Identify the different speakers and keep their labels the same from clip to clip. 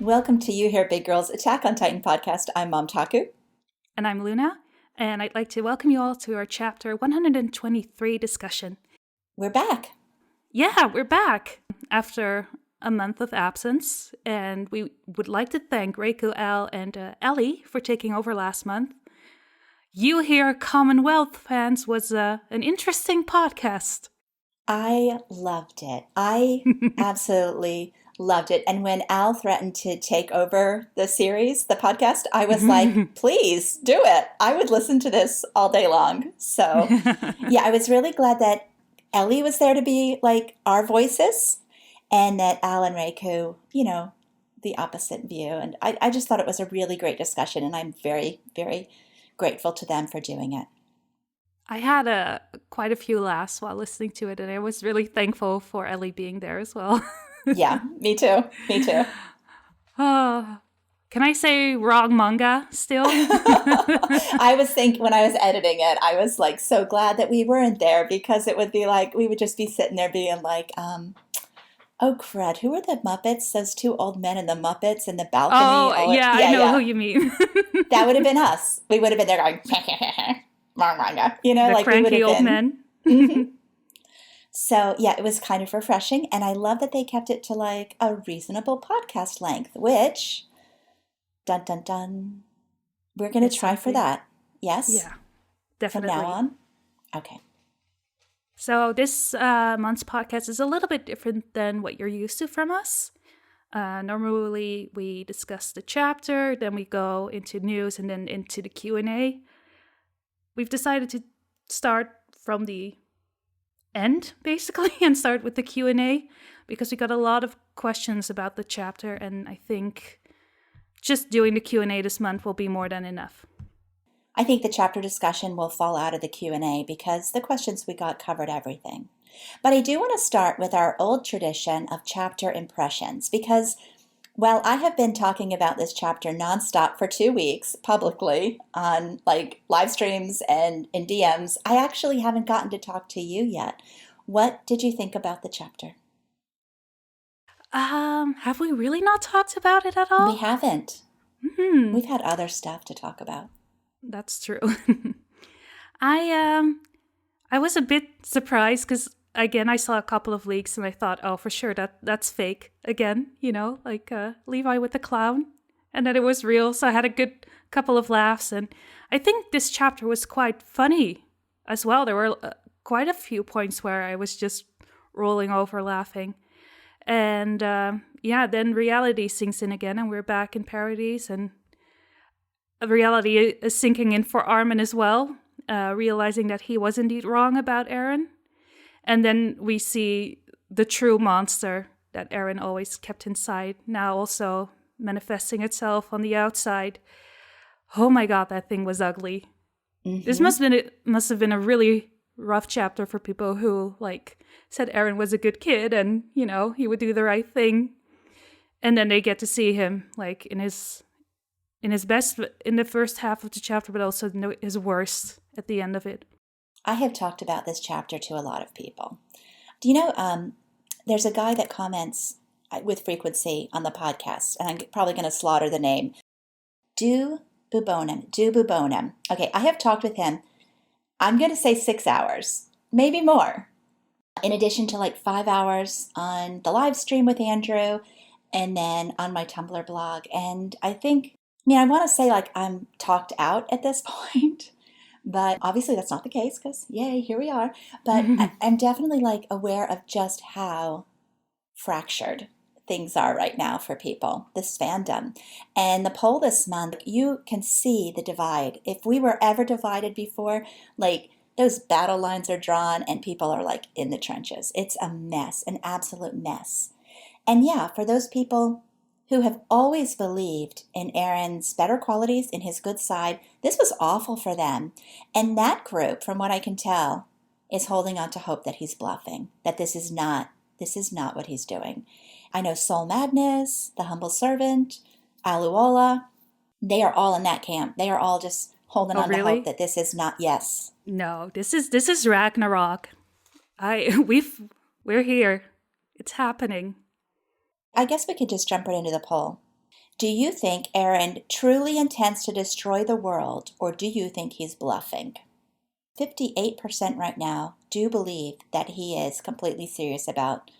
Speaker 1: Welcome to You Here Big Girls Attack on Titan podcast. I'm Mom Taku.
Speaker 2: And I'm Luna, and I'd like to welcome you all to our chapter 123 discussion.
Speaker 1: We're back.
Speaker 2: Yeah, we're back after a month of absence, and we would like to thank Reiko, Al, and Ellie for taking over last month. You Here Commonwealth fans was an interesting podcast.
Speaker 1: I loved it. I absolutely loved it. And when Al threatened to take over the series, the podcast, I was like, please do it. I would listen to this all day long. So yeah, I was really glad that Ellie was there to be like our voices and that Al and Reiko, the opposite view. And I just thought it was a really great discussion. And I'm very, very grateful to them for doing it.
Speaker 2: I had quite a few laughs while listening to it, and I was really thankful for Ellie being there as well.
Speaker 1: Yeah, me too. Me too.
Speaker 2: Can I say wrong manga still?
Speaker 1: I was thinking when I was editing it, I was like so glad that we weren't there because it would be like, we would just be sitting there being like, oh crud, who are the Muppets? Those two old men in the Muppets in the balcony.
Speaker 2: I know who you mean.
Speaker 1: That would have been us. We would have been there going, wrong manga.
Speaker 2: The
Speaker 1: like
Speaker 2: cranky old men.
Speaker 1: Mm-hmm. So yeah, it was kind of refreshing. And I love that they kept it to like a reasonable podcast length, which, dun, dun, dun, we're going to try for that. Yes?
Speaker 2: Yeah, definitely.
Speaker 1: From now on? Okay.
Speaker 2: So this month's podcast is a little bit different than what you're used to from us. Normally, we discuss the chapter, then we go into news, and then into the Q&A. We've decided to start from the end, basically, and start with the Q&A, because we got a lot of questions about the chapter, and I think just doing the Q&A this month will be more than enough.
Speaker 1: I think the chapter discussion will fall out of the Q&A because the questions we got covered everything. But I do want to start with our old tradition of chapter impressions because while I have been talking about this chapter nonstop for 2 weeks publicly on like live streams and in DMs, I actually haven't gotten to talk to you yet. What did you think about the chapter?
Speaker 2: Have we really not talked about it at all?
Speaker 1: We haven't. Mm-hmm. We've had other stuff to talk about.
Speaker 2: That's true. I was a bit surprised because, again, I saw a couple of leaks and I thought, oh, for sure, that's fake. Again, like Levi with the clown. And then it was real, so I had a good couple of laughs. And I think this chapter was quite funny as well. There were quite a few points where I was just rolling over laughing. And then reality sinks in again and we're back in Paradise. And reality is sinking in for Armin as well, realizing that he was indeed wrong about Eren. And then we see the true monster that Eren always kept inside, now also manifesting itself on the outside. Oh my god, that thing was ugly. Mm-hmm. This must have been a really rough chapter for people who said Eren was a good kid and, he would do the right thing. And then they get to see him in his best in the first half of the chapter, but also his worst at the end of it.
Speaker 1: I have talked about this chapter to a lot of people. Do you know, there's a guy that comments with frequency on the podcast, and I'm probably going to slaughter the name. Do Bubonum. Okay, I have talked with him, I'm going to say 6 hours, maybe more. In addition to 5 hours on the live stream with Andrew, and then on my Tumblr blog. And I want to say I'm talked out at this point. But obviously that's not the case because, yay, here we are. But I'm definitely aware of just how fractured things are right now for people, this fandom. And the poll this month, you can see the divide. If we were ever divided before, those battle lines are drawn and people are in the trenches. It's a mess, an absolute mess. And yeah, for those people who have always believed in Eren's better qualities, in his good side, this was awful for them. And that group, from what I can tell, is holding on to hope that he's bluffing, that this is not what he's doing. I know Soul Madness, The Humble Servant, Aluola, they are all in that camp. They are all just holding on to hope that this is not, yes.
Speaker 2: No, this is Ragnarok. We're here. It's happening.
Speaker 1: I guess we could just jump right into the poll. Do you think Eren truly intends to destroy the world, or do you think he's bluffing? 58% right now do believe that he is completely serious about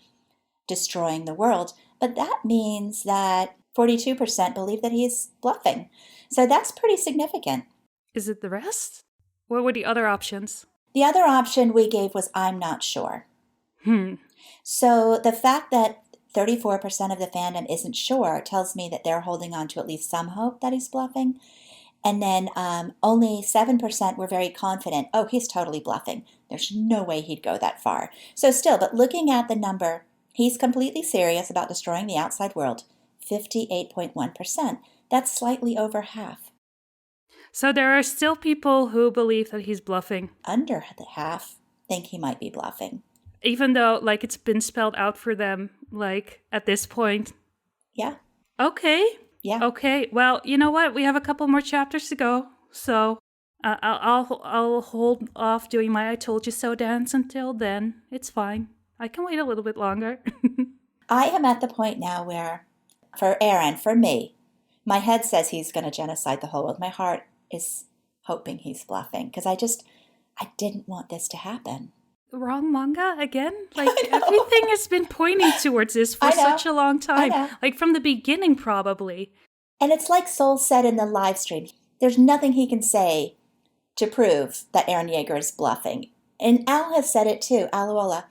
Speaker 1: destroying the world, but that means that 42% believe that he's bluffing. So that's pretty significant.
Speaker 2: Is it the rest? What were the other options?
Speaker 1: The other option we gave was I'm not sure.
Speaker 2: Hmm.
Speaker 1: So the fact that 34% of the fandom isn't sure tells me that they're holding on to at least some hope that he's bluffing. And then only 7% were very confident, oh, he's totally bluffing. There's no way he'd go that far. So still, but looking at the number, he's completely serious about destroying the outside world, 58.1%. That's slightly over half.
Speaker 2: So there are still people who believe that he's bluffing.
Speaker 1: Under the half think he might be bluffing.
Speaker 2: Even though, like, it's been spelled out for them, like, at this point.
Speaker 1: Yeah.
Speaker 2: Okay.
Speaker 1: Yeah.
Speaker 2: Okay. Well, you know what? We have a couple more chapters to go. So I'll hold off doing my I told you so dance until then. It's fine. I can wait a little bit longer.
Speaker 1: I am at the point now where, for Eren, for me, my head says he's going to genocide the whole world. My heart is hoping he's bluffing because I didn't want this to happen.
Speaker 2: Wrong manga again? Like, everything has been pointing towards this for such a long time. Like, from the beginning, probably.
Speaker 1: And it's like Soul said in the live stream. There's nothing he can say to prove that Eren Yeager is bluffing. And Al has said it too, Aluola.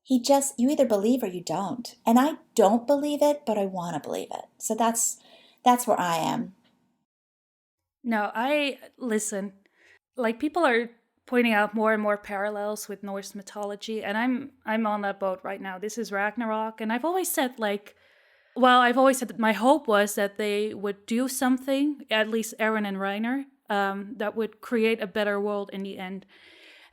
Speaker 1: You either believe or you don't. And I don't believe it, but I want to believe it. So that's where I am.
Speaker 2: No, listen, like, people are pointing out more and more parallels with Norse mythology, and I'm on that boat right now. This is Ragnarok, and I've always said that my hope was that they would do something, at least Eren and Reiner, that would create a better world in the end.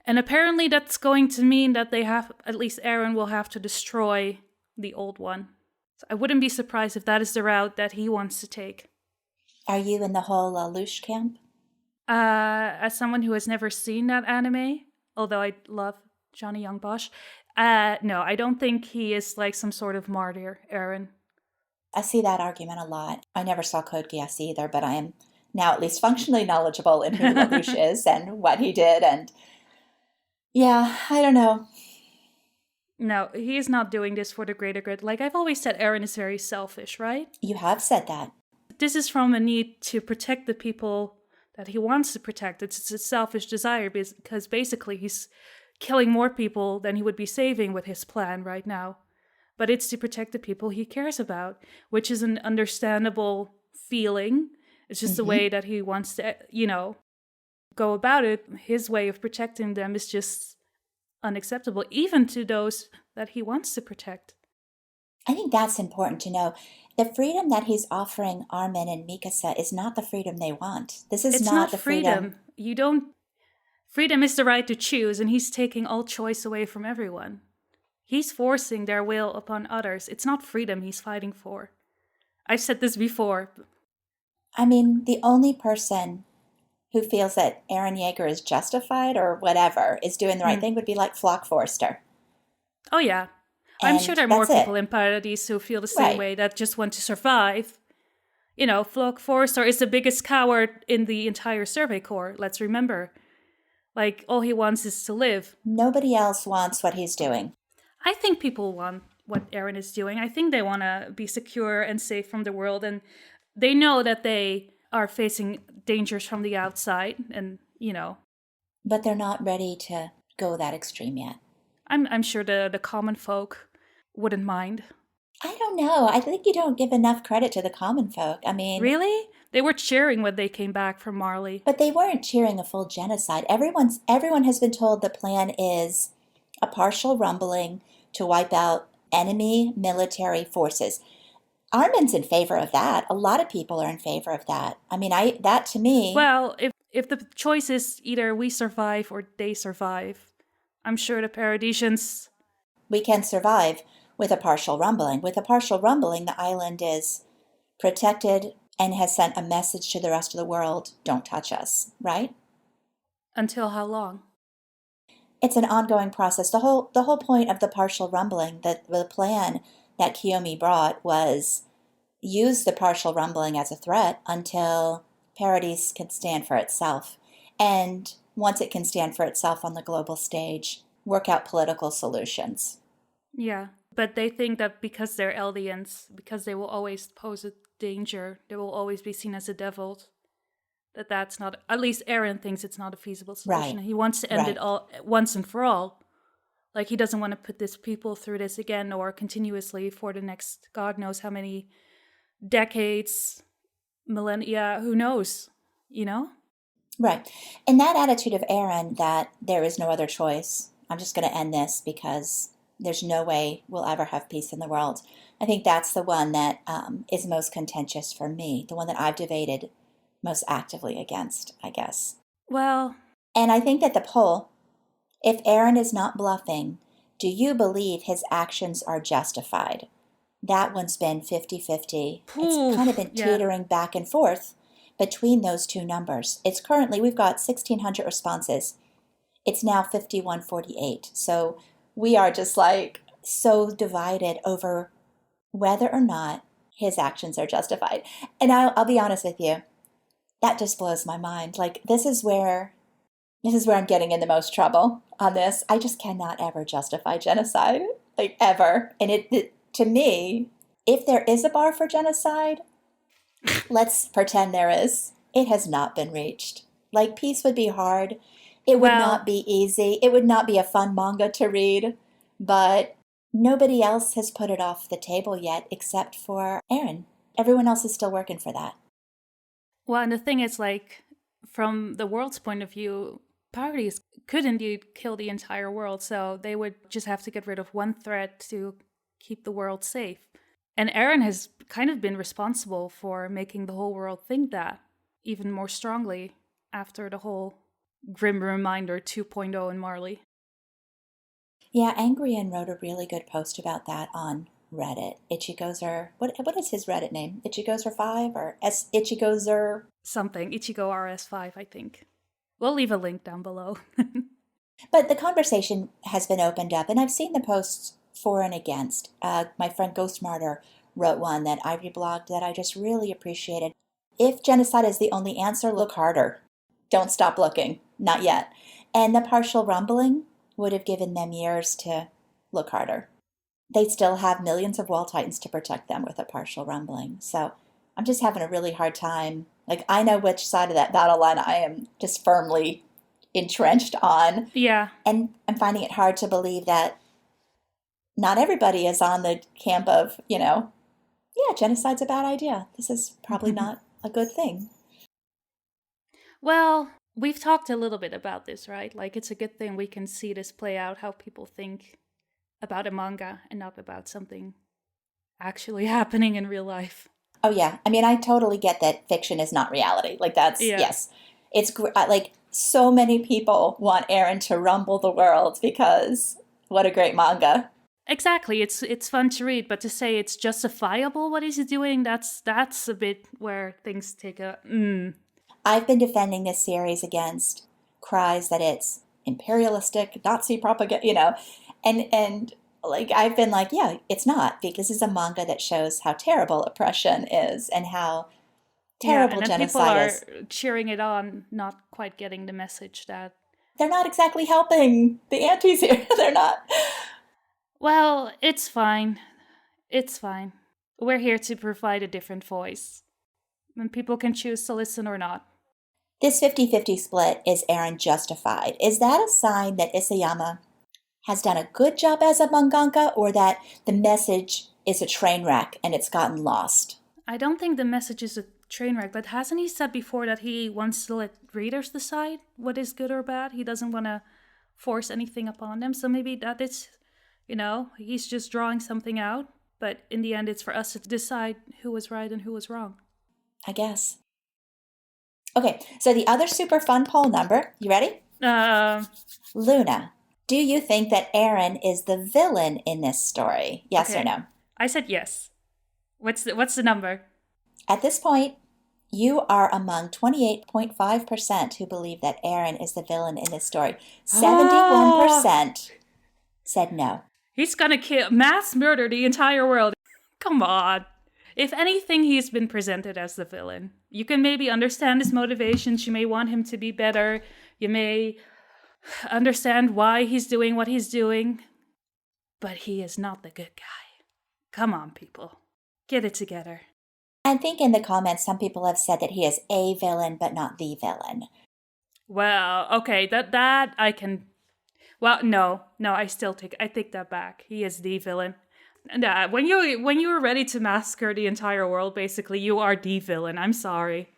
Speaker 2: And apparently that's going to mean that at least Eren will have to destroy the old one. So I wouldn't be surprised if that is the route that he wants to take.
Speaker 1: Are you in the whole Lelouch camp?
Speaker 2: As someone who has never seen that anime, although I love Johnny Young Bosch, no, I don't think he is like some sort of martyr, Eren.
Speaker 1: I see that argument a lot. I never saw Code Geass either, but I am now at least functionally knowledgeable in who Lelouch is and what he did. And yeah, I don't know.
Speaker 2: No, he is not doing this for the greater good. Like, I've always said, Eren is very selfish, right?
Speaker 1: You have said that.
Speaker 2: This is from a need to protect the people that he wants to protect. It's a selfish desire because basically he's killing more people than he would be saving with his plan right now. But it's to protect the people he cares about, which is an understandable feeling. It's just the way that he wants to, go about it. His way of protecting them is just unacceptable, even to those that he wants to protect.
Speaker 1: I think that's important to know. The freedom that he's offering Armin and Mikasa is not the freedom they want. It's not the freedom.
Speaker 2: Freedom is the right to choose, and he's taking all choice away from everyone. He's forcing their will upon others. It's not freedom he's fighting for. I've said this before.
Speaker 1: I mean, the only person who feels that Eren Yeager is justified or whatever is doing the right thing would be like Flock Forster.
Speaker 2: Oh, yeah. I'm sure there are more people in Paradise who feel the same way, that just want to survive. Flock Forster is the biggest coward in the entire Survey Corps, let's remember. Like, all he wants is to live.
Speaker 1: Nobody else wants what he's doing.
Speaker 2: I think people want what Eren is doing. I think they want to be secure and safe from the world, and they know that they are facing dangers from the outside, and,
Speaker 1: But they're not ready to go that extreme yet.
Speaker 2: I'm sure the common folk wouldn't mind.
Speaker 1: I don't know. I think you don't give enough credit to the common folk. I mean...
Speaker 2: Really? They were cheering when they came back from Marley.
Speaker 1: But they weren't cheering a full genocide. Everyone has been told the plan is a partial rumbling to wipe out enemy military forces. Armin's in favor of that. A lot of people are in favor of that. I mean, that to me...
Speaker 2: Well, if the choice is either we survive or they survive, I'm sure the Paradisians...
Speaker 1: We can survive with a partial rumbling. With a partial rumbling, the island is protected and has sent a message to the rest of the world, don't touch us, right?
Speaker 2: Until how long?
Speaker 1: It's an ongoing process. The whole point of the partial rumbling, the plan that Kiyomi brought was use the partial rumbling as a threat until Paradise can stand for itself. And once it can stand for itself on the global stage, work out political solutions.
Speaker 2: Yeah, but they think that because they're Eldians, because they will always pose a danger, they will always be seen as a devil, that's not, at least Eren thinks it's not a feasible solution.
Speaker 1: Right.
Speaker 2: He wants to end it all once and for all. Like, he doesn't want to put these people through this again or continuously for the next God knows how many decades, millennia, who knows, you know?
Speaker 1: Right. And that attitude of Eren that there is no other choice, I'm just going to end this because there's no way we'll ever have peace in the world. I think that's the one that is most contentious for me, the one that I've debated most actively against, I guess.
Speaker 2: Well...
Speaker 1: And I think that the poll, if Eren is not bluffing, do you believe his actions are justified? That one's been 50-50. It's kind of been teetering back and forth between those two numbers. It's currently, we've got 1,600 responses. It's now 51-48. So we are just like so divided over whether or not his actions are justified. And I'll be honest with you, that just blows my mind. Like, this is where I'm getting in the most trouble on this. I just cannot ever justify genocide, like ever. And it to me, if there is a bar for genocide, let's pretend there is. It has not been reached. Like, peace would be hard. It would not be easy. It would not be a fun manga to read. But nobody else has put it off the table yet except for Eren. Everyone else is still working for that.
Speaker 2: Well, and the thing is, like, from the world's point of view, Paradise could indeed kill the entire world, so they would just have to get rid of one threat to keep the world safe. And Eren has kind of been responsible for making the whole world think that, even more strongly after the whole Grim Reminder 2.0 in Marley.
Speaker 1: Yeah, Angrian wrote a really good post about that on Reddit. Ichigozer, what is his Reddit name? Ichigozer5 or Ichigozer?
Speaker 2: Something, Ichigo RS5, I think. We'll leave a link down below.
Speaker 1: But the conversation has been opened up, and I've seen the posts for and against. My friend Ghost Martyr wrote one that I reblogged that I just really appreciated. If genocide is the only answer, look harder. Don't stop looking. Not yet. And the partial rumbling would have given them years to look harder. They still have millions of wall titans to protect them with a partial rumbling. So I'm just having a really hard time. Like, I know which side of that battle line I am just firmly entrenched on.
Speaker 2: Yeah.
Speaker 1: And I'm finding it hard to believe that not everybody is on the camp of, yeah, genocide's a bad idea. This is probably not a good thing.
Speaker 2: Well, we've talked a little bit about this, right? Like, it's a good thing we can see this play out, how people think about a manga and not about something actually happening in real life.
Speaker 1: Oh, yeah. I mean, I totally get that fiction is not reality. Like, that's, yes. It's like, so many people want Eren to rumble the world because what a great manga.
Speaker 2: Exactly. It's fun to read, but to say it's justifiable what he's doing, that's a bit where things take a...
Speaker 1: I've been defending this series against cries that it's imperialistic, Nazi propaganda, and like, I've been like, yeah, it's not, because this is a manga that shows how terrible oppression is and how terrible genocide is.
Speaker 2: People are cheering it on, not quite getting the message that...
Speaker 1: They're not exactly helping the antis here. They're not.
Speaker 2: Well, it's fine. It's fine. We're here to provide a different voice. And people can choose to listen or not.
Speaker 1: This 50-50 split, is Eren justified? Is that a sign that Isayama has done a good job as a mangaka, or that the message is a train wreck and it's gotten lost?
Speaker 2: I don't think the message is a train wreck, but hasn't he said before that he wants to let readers decide what is good or bad? He doesn't want to force anything upon them, so maybe that is, he's just drawing something out, but in the end it's for us to decide who was right and who was wrong.
Speaker 1: I guess. Okay, so the other super fun poll number, you ready? Luna, do you think that Eren is the villain in this story? Yes or no?
Speaker 2: I said yes. What's the number?
Speaker 1: At this point, you are among 28.5% who believe that Eren is the villain in this story. 71% said no.
Speaker 2: He's gonna mass murder the entire world. Come on. If anything, he's been presented as the villain. You can maybe understand his motivations. You may want him to be better. You may understand why he's doing what he's doing. But he is not the good guy. Come on, people. Get it together.
Speaker 1: I think in the comments, some people have said that he is a villain, but not the villain.
Speaker 2: Well, okay, that I can... Well, no, I take that back. He is the villain. And when you are ready to massacre the entire world, basically, you are the villain. I'm sorry.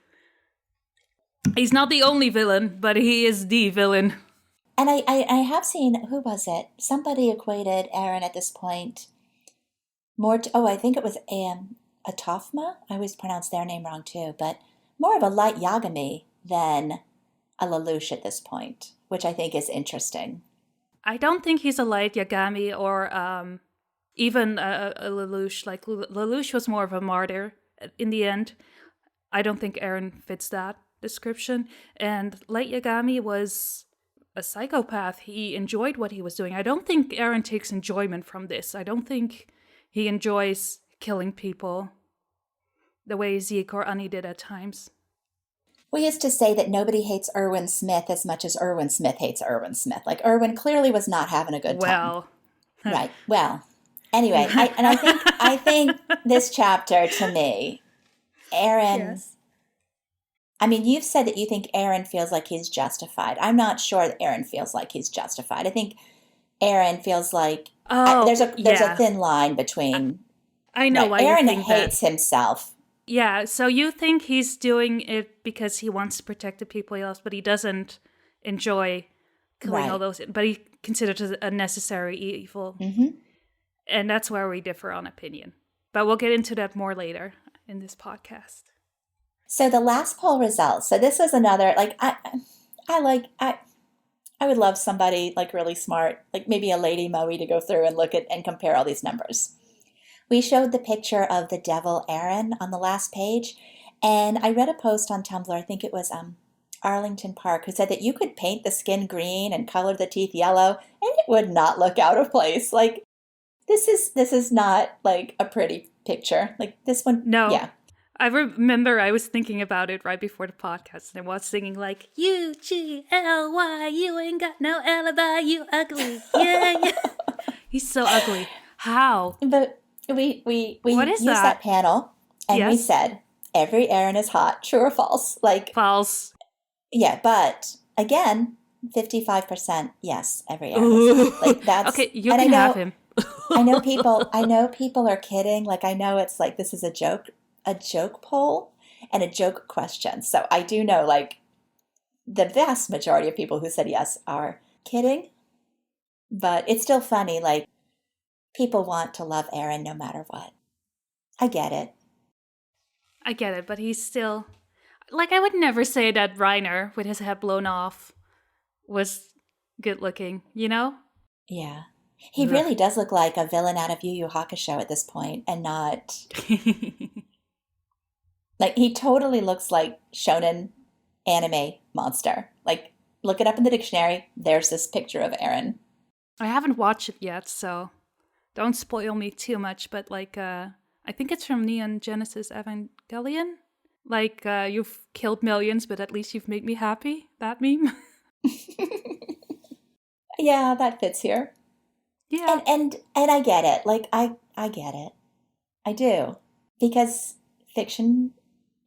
Speaker 2: He's not the only villain, but he is the villain.
Speaker 1: And I have seen, who was it? Somebody equated Eren at this point more to, I think it was Atofma? I always pronounce their name wrong too, but more of a Light Yagami than a Lelouch at this point, which I think is interesting.
Speaker 2: I don't think he's a Light Yagami or even a Lelouch. Like, Lelouch was more of a martyr in the end. I don't think Eren fits that description. And Light Yagami was a psychopath. He enjoyed what he was doing. I don't think Eren takes enjoyment from this. I don't think he enjoys killing people the way Zeke or Annie did at times.
Speaker 1: We used to say that nobody hates Erwin Smith as much as Erwin Smith hates Erwin Smith. Like, Erwin clearly was not having a good time.
Speaker 2: Well.
Speaker 1: Right. Well, anyway, I think this chapter, to me, Eren... Yes. I mean, you've said that you think Eren feels like he's justified. I'm not sure that Eren feels like he's justified. I think Eren feels like there's a thin line between...
Speaker 2: I know why
Speaker 1: Eren
Speaker 2: you think
Speaker 1: hates himself.
Speaker 2: Yeah, so you think he's doing it because he wants to protect the people he loves, but he doesn't enjoy killing all those, but he considers it a necessary evil.
Speaker 1: Mm-hmm.
Speaker 2: And that's where we differ on opinion. But we'll get into that more later in this podcast.
Speaker 1: So the last poll results. So this is another, like, I would love somebody like really smart, like maybe a Lady Moe to go through and look at and compare all these numbers. We showed the picture of the devil Eren on the last page, and I read a post on Tumblr, I think it was Arlington Park, who said that you could paint the skin green and color the teeth yellow, and it would not look out of place. Like, this is not like a pretty picture. Like this one,
Speaker 2: no.
Speaker 1: Yeah.
Speaker 2: I remember I was thinking about it right before the podcast, and I was singing like, U-G-L-Y, you ain't got no alibi, you ugly. Yeah. He's so ugly. How?
Speaker 1: But we
Speaker 2: what is
Speaker 1: used that panel, and we said, every Eren is hot, true or false? Like,
Speaker 2: false.
Speaker 1: Yeah, but again, 55% yes, every Eren is hot. Like, that's...
Speaker 2: Okay, you can have him.
Speaker 1: I know people are kidding. Like, I know it's like, this is a joke poll and a joke question. So I do know, like, the vast majority of people who said yes are kidding. But it's still funny, like, people want to love Eren no matter what. I get it,
Speaker 2: but he's still... Like, I would never say that Reiner, with his head blown off, was good looking, you know?
Speaker 1: Yeah. He really does look like a villain out of Yu Yu Hakusho at this point, and not... Like, he totally looks like shonen anime monster. Like, look it up in the dictionary. There's this picture of Eren.
Speaker 2: I haven't watched it yet, so don't spoil me too much. But, like, I think it's from Neon Genesis Evangelion. Like, you've killed millions, but at least you've made me happy. That meme.
Speaker 1: Yeah, that fits here.
Speaker 2: Yeah.
Speaker 1: And I get it. Like, I get it. I do. Because fiction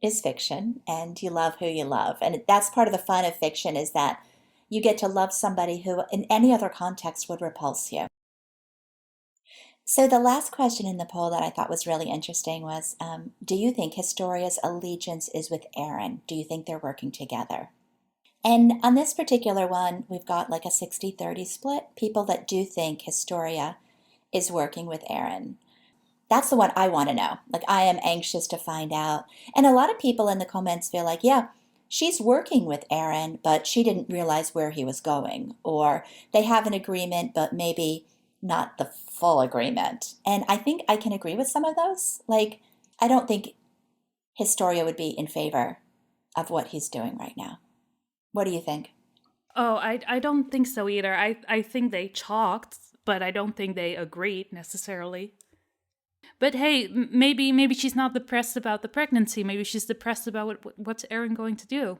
Speaker 1: is fiction, and you love who you love. And that's part of the fun of fiction, is that you get to love somebody who in any other context would repulse you. So the last question in the poll that I thought was really interesting was, do you think Historia's allegiance is with Eren? Do you think they're working together? And on this particular one, we've got like a 60-30 split. People that do think Historia is working with Eren. That's the one I want to know. Like, I am anxious to find out. And a lot of people in the comments feel like, yeah, she's working with Eren, but she didn't realize where he was going. Or they have an agreement, but maybe not the full agreement. And I think I can agree with some of those. Like, I don't think Historia would be in favor of what he's doing right now. What do you think?
Speaker 2: Oh, I don't think so either. I think they talked, but I don't think they agreed necessarily. But hey, maybe she's not depressed about the pregnancy. Maybe she's depressed about what's Eren going to do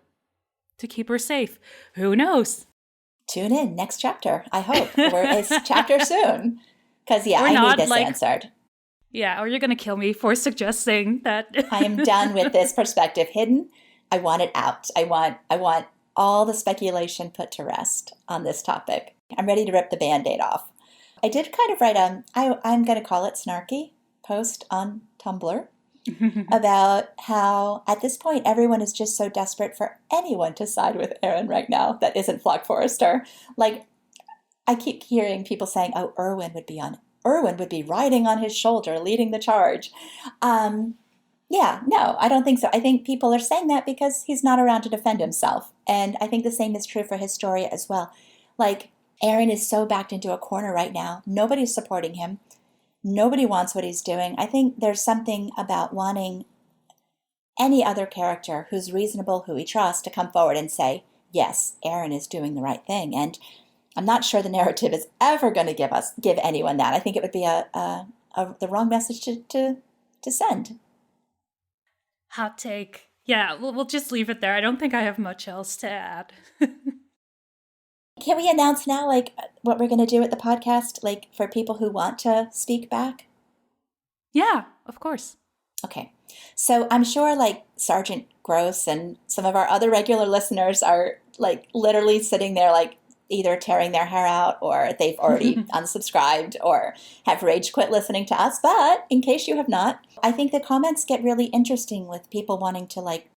Speaker 2: to keep her safe. Who knows?
Speaker 1: Tune in next chapter, I hope. Or it's chapter soon. Because, yeah,
Speaker 2: or
Speaker 1: I
Speaker 2: not,
Speaker 1: need this answered.
Speaker 2: Yeah, or you're going to kill me for suggesting that.
Speaker 1: I am done with this perspective hidden. I want it out. I want all the speculation put to rest on this topic. I'm ready to rip the Band-Aid off. I did kind of write I'm going to call it snarky post on Tumblr about how at this point everyone is just so desperate for anyone to side with Eren right now that isn't Flock Forrester. Like, I keep hearing people saying, "Oh, Erwin would be riding on his shoulder, leading the charge." Yeah, no, I don't think so. I think people are saying that because he's not around to defend himself, and I think the same is true for Historia as well. Like, Eren is so backed into a corner right now. Nobody's supporting him. Nobody wants what he's doing. I think there's something about wanting any other character who's reasonable, who we trust, to come forward and say, yes, Eren is doing the right thing. And I'm not sure the narrative is ever going to give anyone that. I think it would be the wrong message to send.
Speaker 2: Hot take. Yeah, we'll just leave it there. I don't think I have much else to add.
Speaker 1: Can we announce now, like, what we're going to do at the podcast, like, for people who want to speak back?
Speaker 2: Yeah, of course.
Speaker 1: Okay. So I'm sure, like, Sergeant Gross and some of our other regular listeners are, like, literally sitting there, like, either tearing their hair out or they've already unsubscribed or have rage quit listening to us. But in case you have not, I think the comments get really interesting with people wanting to, like,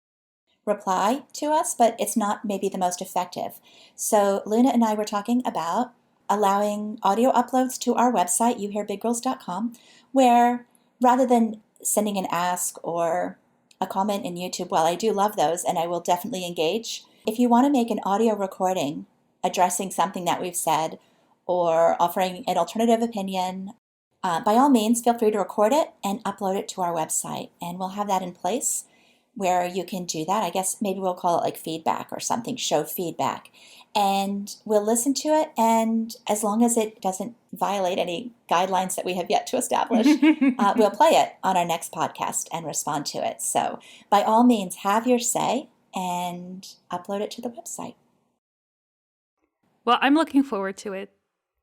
Speaker 1: reply to us, but it's not maybe the most effective. So Luna and I were talking about allowing audio uploads to our website, youhearbiggirls.com, where rather than sending an ask or a comment in YouTube, while I do love those and I will definitely engage, if you want to make an audio recording addressing something that we've said or offering an alternative opinion, by all means, feel free to record it and upload it to our website, and we'll have that in place where you can do that. I guess maybe we'll call it like feedback or something, show feedback. And we'll listen to it, and as long as it doesn't violate any guidelines that we have yet to establish, we'll play it on our next podcast and respond to it. So by all means, have your say and upload it to the website.
Speaker 2: Well, I'm looking forward to it.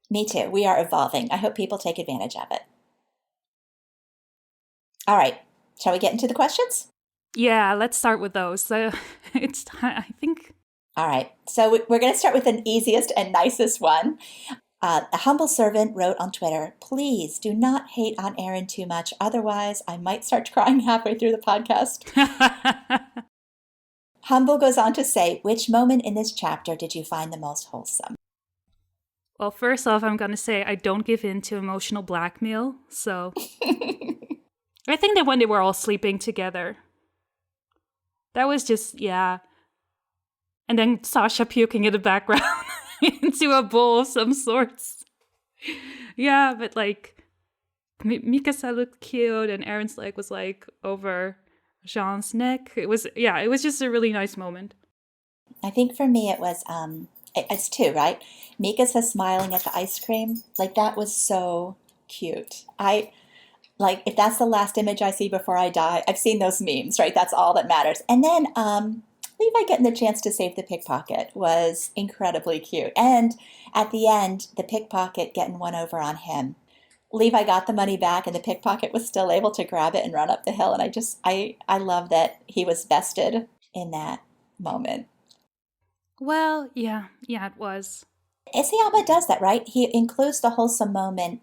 Speaker 1: Me too. We are evolving. I hope people take advantage of it. All right. Shall we get into the questions?
Speaker 2: Yeah, let's start with those. It's time, I think.
Speaker 1: All right. So we're going to start with the easiest and nicest one. A humble servant wrote on Twitter, "Please do not hate on Eren too much. Otherwise, I might start crying halfway through the podcast." Humble goes on to say, "Which moment in this chapter did you find the most wholesome?"
Speaker 2: Well, first off, I'm going to say I don't give in to emotional blackmail. So I think that when they were all sleeping together, that was just, yeah. And then Sasha puking in the background into a bowl of some sorts. Yeah, but like, Mikasa looked cute and Eren's leg was like over Jean's neck. It was just a really nice moment.
Speaker 1: I think for me it was, it's two, right? Mikasa smiling at the ice cream. Like, that was so cute. If that's the last image I see before I die, I've seen those memes, right? That's all that matters. And then Levi getting the chance to save the pickpocket was incredibly cute. And at the end, the pickpocket getting one over on him. Levi got the money back and the pickpocket was still able to grab it and run up the hill. And I love that he was vested in that moment.
Speaker 2: Well, yeah, it was.
Speaker 1: Isayama does that, right? He includes the wholesome moment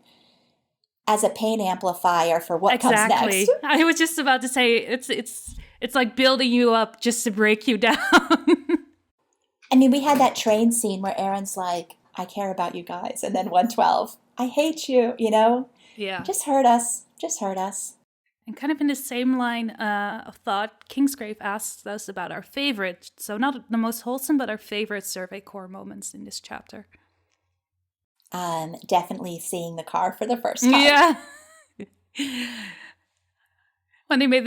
Speaker 1: as a pain amplifier for what comes next.
Speaker 2: I was just about to say it's like building you up just to break you down.
Speaker 1: I mean, we had that train scene where Eren's like, "I care about you guys," and then 112, "I hate you," you know?
Speaker 2: Yeah.
Speaker 1: Just hurt us.
Speaker 2: And kind of in the same line of thought, Kingsgrave asks us about our favorite, so not the most wholesome, but our favorite Survey Corps moments in this chapter.
Speaker 1: Definitely seeing the car for the first time.
Speaker 2: Yeah. When they made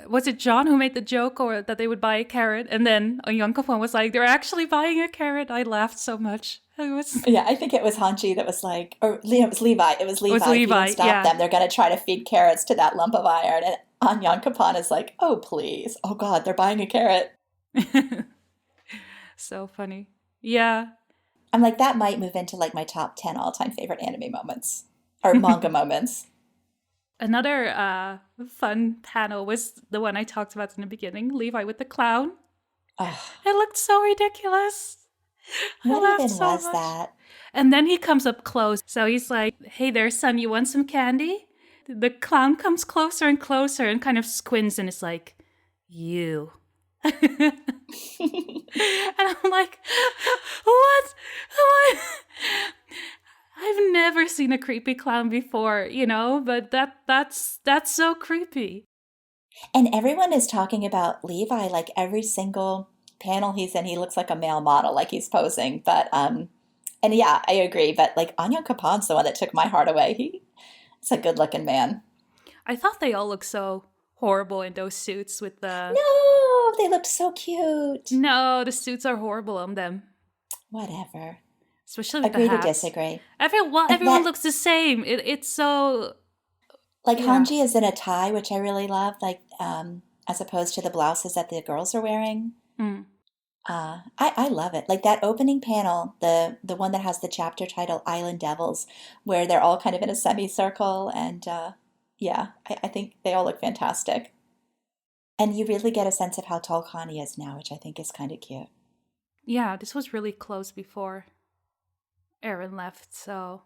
Speaker 2: was it John who made the joke or that they would buy a carrot? And then Yonkofon was like, "They're actually buying a carrot." I laughed so much. It was,
Speaker 1: Yeah, I think it was Hanji that was like, or it was Levi. It was
Speaker 2: it was
Speaker 1: Levi. If you don't
Speaker 2: Levi,
Speaker 1: stop
Speaker 2: yeah.
Speaker 1: them, they're going to try to feed carrots to that lump of iron. And Anyan Kapan is like, oh, please. Oh, God, they're buying a carrot.
Speaker 2: So funny. Yeah.
Speaker 1: I'm like, that might move into like my top 10 all-time favorite anime moments or manga moments.
Speaker 2: Another fun panel was the one I talked about in the beginning, Levi with the clown.
Speaker 1: Oh,
Speaker 2: It looked so ridiculous. I
Speaker 1: what
Speaker 2: laughed
Speaker 1: even
Speaker 2: so
Speaker 1: was
Speaker 2: much.
Speaker 1: that?
Speaker 2: And then he comes up close. So he's like, hey there, son, you want some candy? The clown comes closer and closer and kind of squints and is like, you. And I'm like, what? I've never seen a creepy clown before, but that's so creepy.
Speaker 1: And everyone is talking about Levi, like every single panel he's in, he looks like a male model, like he's posing. But, and yeah, I agree. But like Anyan Kapan's the one that took my heart away. He's a good looking man.
Speaker 2: I thought they all looked so horrible in those suits with the...
Speaker 1: No, they looked so cute.
Speaker 2: No, the suits are horrible on them.
Speaker 1: Whatever.
Speaker 2: Especially with
Speaker 1: Agree
Speaker 2: the
Speaker 1: to
Speaker 2: hats.
Speaker 1: disagree.
Speaker 2: Everyone looks the same. It's so...
Speaker 1: Like
Speaker 2: yeah.
Speaker 1: Hanji is in a tie, which I really love, like as opposed to the blouses that the girls are wearing.
Speaker 2: Mm.
Speaker 1: I love it. Like that opening panel, the one that has the chapter title Island Devils, where they're all kind of in a semicircle, and yeah, I think they all look fantastic. And you really get a sense of how tall Connie is now, which I think is kind of cute.
Speaker 2: Yeah, this was really close before Eren left, so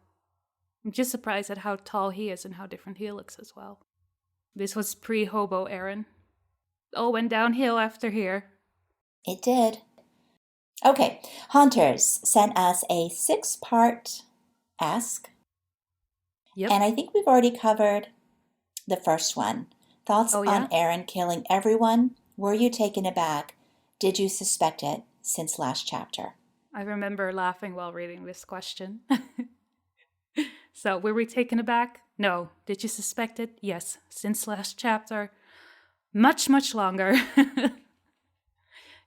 Speaker 2: I'm just surprised at how tall he is and how different he looks as well. This was pre-hobo Eren. All went downhill after here.
Speaker 1: It did. Okay, Haunterz sent us a 6-part ask.
Speaker 2: Yep.
Speaker 1: And I think we've already covered the first one. Thoughts on Eren killing everyone? Were you taken aback? Did you suspect it since last chapter?
Speaker 2: I remember laughing while reading this question. So, were we taken aback? No. Did you suspect it? Yes. Since last chapter. Much, much longer.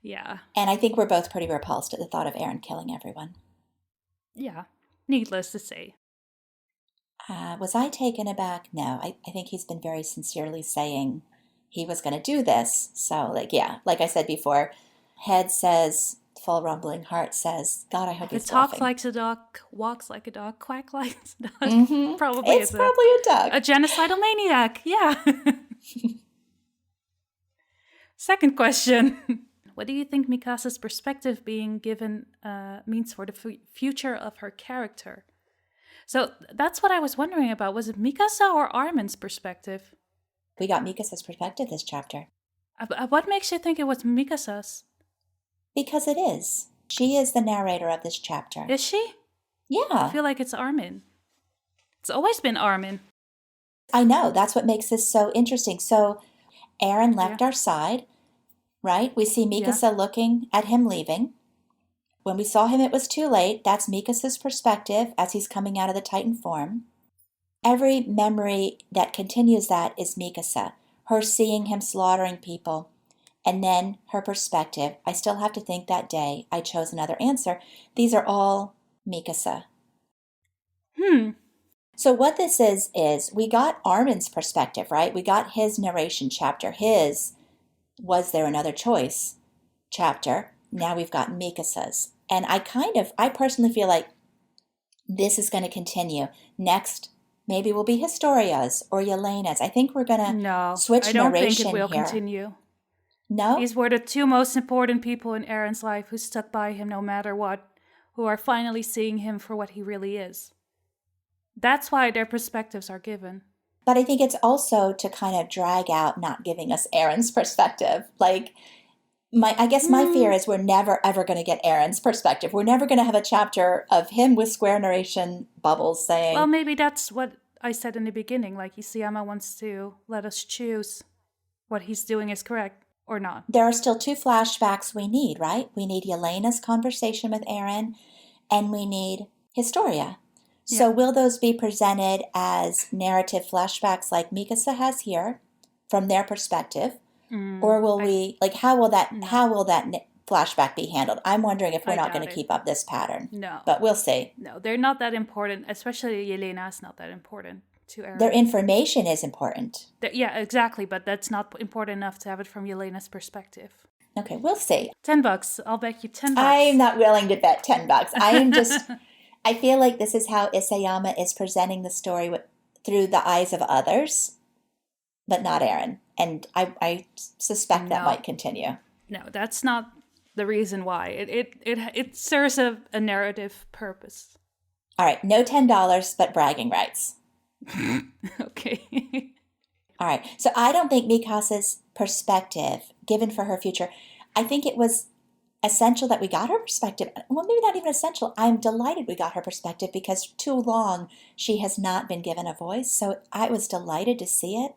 Speaker 2: Yeah.
Speaker 1: And I think we're both pretty repulsed at the thought of Eren killing everyone.
Speaker 2: Yeah. Needless to say.
Speaker 1: Was I taken aback? No. I think he's been very sincerely saying he was going to do this. So, like I said before, head says, full rumbling heart says, God, I hope he's bluffing.
Speaker 2: Talks like a duck, walks like a duck, quack like a duck.
Speaker 1: Mm-hmm.
Speaker 2: Probably
Speaker 1: it's probably a duck.
Speaker 2: A genocidal maniac, yeah. Second question. What do you think Mikasa's perspective being given means for the future of her character? So that's what I was wondering about. Was it Mikasa or Armin's perspective?
Speaker 1: We got Mikasa's perspective this chapter.
Speaker 2: What makes you think it was Mikasa's?
Speaker 1: Because it is. She is the narrator of this chapter.
Speaker 2: Is she?
Speaker 1: Yeah.
Speaker 2: I feel like it's Armin. It's always been Armin.
Speaker 1: I know. That's what makes this so interesting. So Eren left our side, right? We see Mikasa looking at him leaving. When we saw him, it was too late. That's Mikasa's perspective as he's coming out of the Titan form. Every memory that continues that is Mikasa. Her seeing him slaughtering people. And then her perspective. I still have to think that day. I chose another answer. These are all Mikasa. So what this is we got Armin's perspective, right? We got his narration chapter. His Was There Another Choice chapter. Now we've got Mikasa's. And I personally feel like this is going to continue. Next, maybe will be Historia's or Yelena's. I think we're going to switch narration here.
Speaker 2: I don't think it will continue.
Speaker 1: No?
Speaker 2: These were the two most important people in Eren's life who stuck by him no matter what, who are finally seeing him for what he really is. That's why their perspectives are given.
Speaker 1: But I think it's also to kind of drag out not giving us Eren's perspective. Like, my fear is we're never, ever going to get Eren's perspective. We're never going to have a chapter of him with square narration bubbles saying...
Speaker 2: Well, maybe that's what I said in the beginning. Like, Isayama wants to let us choose what he's doing is correct or not.
Speaker 1: There are still 2 flashbacks we need, right? We need Yelena's conversation with Eren, and we need Historia. So will those be presented as narrative flashbacks like Mikasa has here from their perspective? Or will how will that flashback be handled. I'm wondering if we're
Speaker 2: I
Speaker 1: not going
Speaker 2: doubt
Speaker 1: to
Speaker 2: it.
Speaker 1: keep up this pattern.
Speaker 2: No.
Speaker 1: But we'll see.
Speaker 2: No, they're not that important, especially Yelena's not that important to Eren.
Speaker 1: Their information is important.
Speaker 2: Yeah, exactly, but that's not important enough to have it from Yelena's perspective.
Speaker 1: Okay, we'll see.
Speaker 2: $10. I'll bet you $10.
Speaker 1: I'm not willing to bet $10. I feel like this is how Isayama is presenting the story through the eyes of others, but not Eren. And I suspect that might continue.
Speaker 2: No, that's not the reason why. It serves a narrative purpose.
Speaker 1: All right, no $10, but bragging rights.
Speaker 2: Okay.
Speaker 1: All right, so I don't think Mikasa's perspective, given for her future, I think it was essential that we got her perspective. Well, maybe not even essential. I'm delighted we got her perspective because too long she has not been given a voice. So I was delighted to see it.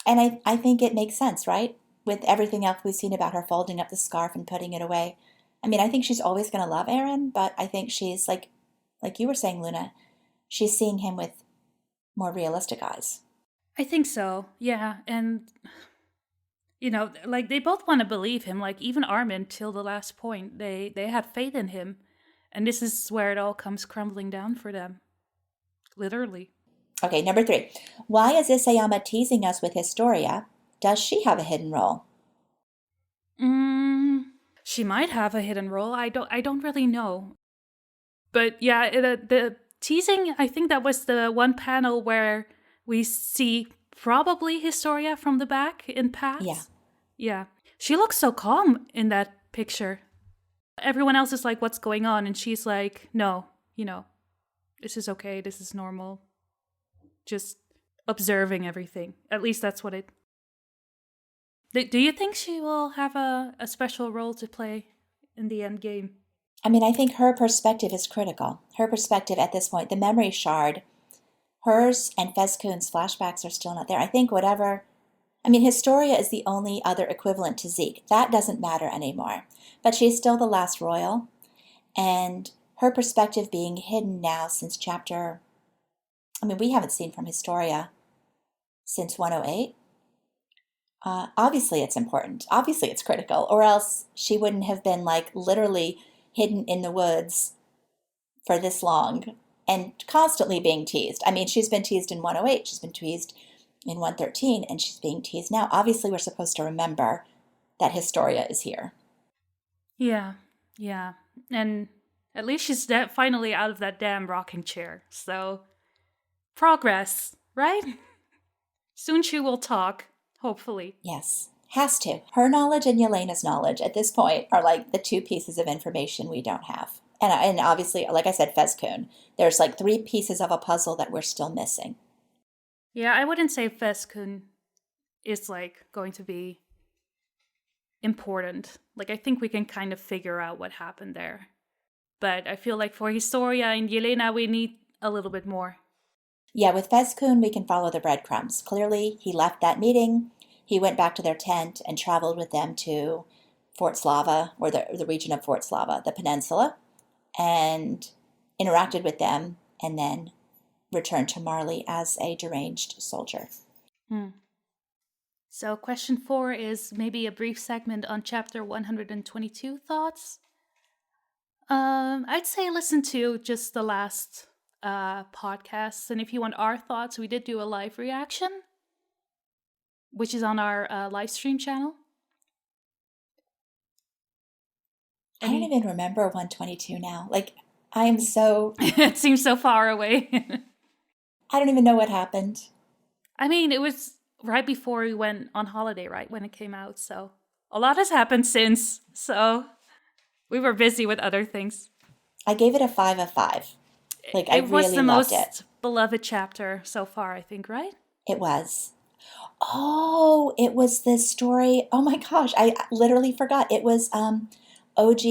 Speaker 1: And I think it makes sense, right? With everything else we've seen about her folding up the scarf and putting it away. I mean, I think she's always going to love Eren, but I think she's like you were saying, Luna, she's seeing him with more realistic eyes.
Speaker 2: I think so, yeah. And, you know, like they both want to believe him. Like even Armin, till the last point, they had faith in him. And this is where it all comes crumbling down for them. Literally.
Speaker 1: Okay, number 3. Why is Isayama teasing us with Historia? Does she have a hidden role?
Speaker 2: She might have a hidden role. I don't really know. But yeah, the teasing, I think that was the one panel where we see probably Historia from the back in paths.
Speaker 1: Yeah.
Speaker 2: Yeah. She looks so calm in that picture. Everyone else is like, what's going on? And she's like, no, you know, this is okay. This is normal. Just observing everything. At least that's what it... Do you think she will have a special role to play in the end game?
Speaker 1: I mean, I think her perspective is critical. Her perspective at this point, the memory shard, hers and Fezkun's flashbacks are still not there. I think Historia is the only other equivalent to Zeke. That doesn't matter anymore. But she's still the last royal. And her perspective being hidden now since chapter... we haven't seen from Historia since 108. Obviously it's important. Obviously it's critical. Or else she wouldn't have been literally hidden in the woods for this long and constantly being teased. I mean, she's been teased in 108. She's been teased in 113. And she's being teased now. Obviously we're supposed to remember that Historia is here.
Speaker 2: Yeah. Yeah. And at least she's finally out of that damn rocking chair. So... progress, right? Soon she will talk, hopefully.
Speaker 1: Yes, has to. Her knowledge and Yelena's knowledge at this point are the 2 pieces of information we don't have. And obviously, like I said, Fezkun, there's 3 pieces of a puzzle that we're still missing.
Speaker 2: Yeah, I wouldn't say Fezkun is going to be important. I think we can kind of figure out what happened there. But I feel like for Historia and Yelena, we need a little bit more.
Speaker 1: Yeah, with Fezkun, we can follow the breadcrumbs. Clearly, he left that meeting. He went back to their tent and traveled with them to Fort Slava, or the region of Fort Slava, the peninsula, and interacted with them, and then returned to Marley as a deranged soldier.
Speaker 2: So question 4 is maybe a brief segment on chapter 122 thoughts. I'd say listen to just the last podcasts, and if you want our thoughts, we did do a live reaction, which is on our live stream channel.
Speaker 1: I don't even remember 122 now. I am so...
Speaker 2: It seems so far away.
Speaker 1: I don't even know what happened.
Speaker 2: I mean, it was right before we went on holiday, right, when it came out, so a lot has happened since, so we were busy with other things.
Speaker 1: I gave it a 5 of 5. I really loved it.
Speaker 2: It was the most beloved chapter so far, I think, right?
Speaker 1: It was. Oh, it was this story. Oh my gosh, I literally forgot. It was OG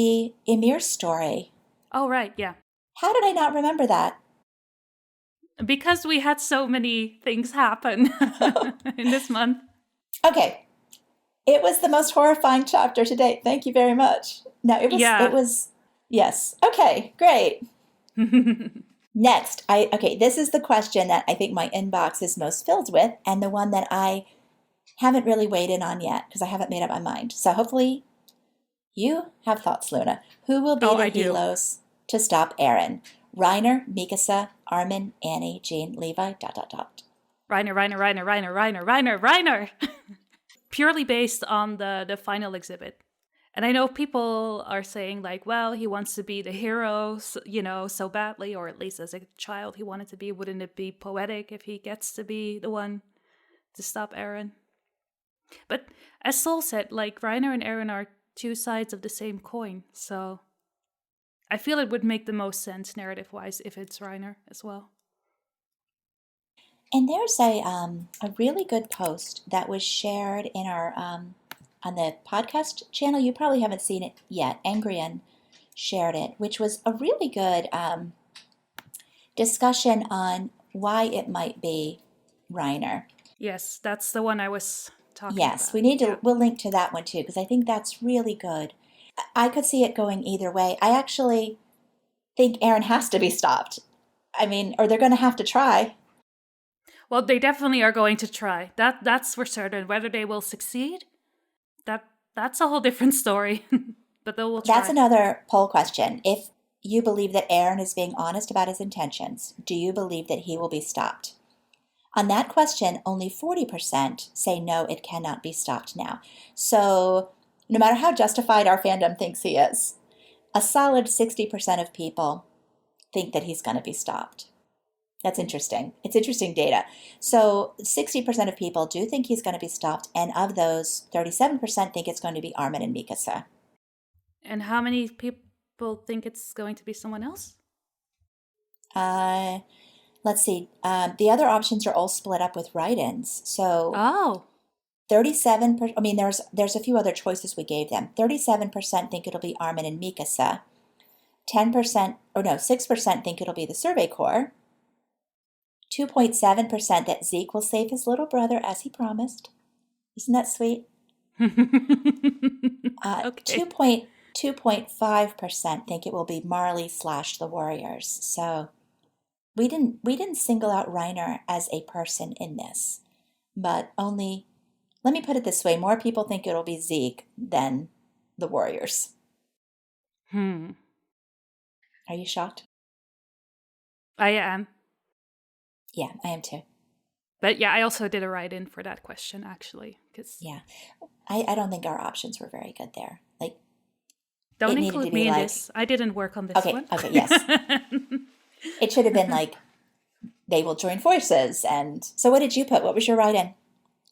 Speaker 1: Ymir's story.
Speaker 2: Oh, right, yeah.
Speaker 1: How did I not remember that?
Speaker 2: Because we had so many things happen in this month.
Speaker 1: Okay. It was the most horrifying chapter to date. Thank you very much. No, it was, It was, yes. Okay, great. Next, this is the question that I think my inbox is most filled with, and the one that I haven't really weighed in on yet because I haven't made up my mind. So hopefully You have thoughts, Luna. Who will be
Speaker 2: Oh,
Speaker 1: the
Speaker 2: I do.
Speaker 1: Helos to stop Eren? Reiner, Mikasa, Armin, Annie, Jean, Levi, dot, dot, dot.
Speaker 2: Reiner. Purely based on the final exhibit. And I know people are saying, like, well, he wants to be the hero, so badly, or at least as a child he wanted to be. Wouldn't it be poetic if he gets to be the one to stop Eren? But as Sol said, like, Reiner and Eren are two sides of the same coin, so I feel it would make the most sense narrative-wise if it's Reiner as well.
Speaker 1: And there's a really good post that was shared in our on the podcast channel. You probably haven't seen it yet. Angrian shared it, which was a really good discussion on why it might be Reiner.
Speaker 2: Yes, that's the one I was talking
Speaker 1: Yes,
Speaker 2: about.
Speaker 1: we need to. We'll link to that one too because I think that's really good. I could see it going either way. I actually think Eren has to be stopped. I mean, or they're going to have to try.
Speaker 2: Well, they definitely are going to try. That's for certain. Whether they will succeed, that's a whole different story. But they will try.
Speaker 1: That's another poll question. If you believe that Eren is being honest about his intentions, do you believe that he will be stopped? On that question, only 40% say no, it cannot be stopped now. So no matter how justified our fandom thinks he is, a solid 60% of people think that he's going to be stopped. That's interesting. It's interesting data. So 60% of people do think he's going to be stopped, and of those, 37% think it's going to be Armin and Mikasa.
Speaker 2: And how many people think it's going to be someone else?
Speaker 1: Let's see. The other options are all split up with write-ins. So 37%. I mean, there's a few other choices we gave them. 37% think it'll be Armin and Mikasa. 6% think it'll be the Survey Corps. 2.7% that Zeke will save his little brother as he promised. Isn't that sweet?
Speaker 2: Okay.
Speaker 1: 2.5% think it will be Marley / the Warriors. So we didn't single out Reiner as a person in this, but let me put it this way, more people think it'll be Zeke than the Warriors. Are you shocked?
Speaker 2: I am.
Speaker 1: Yeah, I am too.
Speaker 2: But yeah, I also did a write-in for that question, actually.
Speaker 1: Yeah, I don't think our options were very good there. Like,
Speaker 2: don't include me in this. I didn't work on this one.
Speaker 1: Okay, yes. It should have been like, they will join forces. And so what did you put? What was your write-in?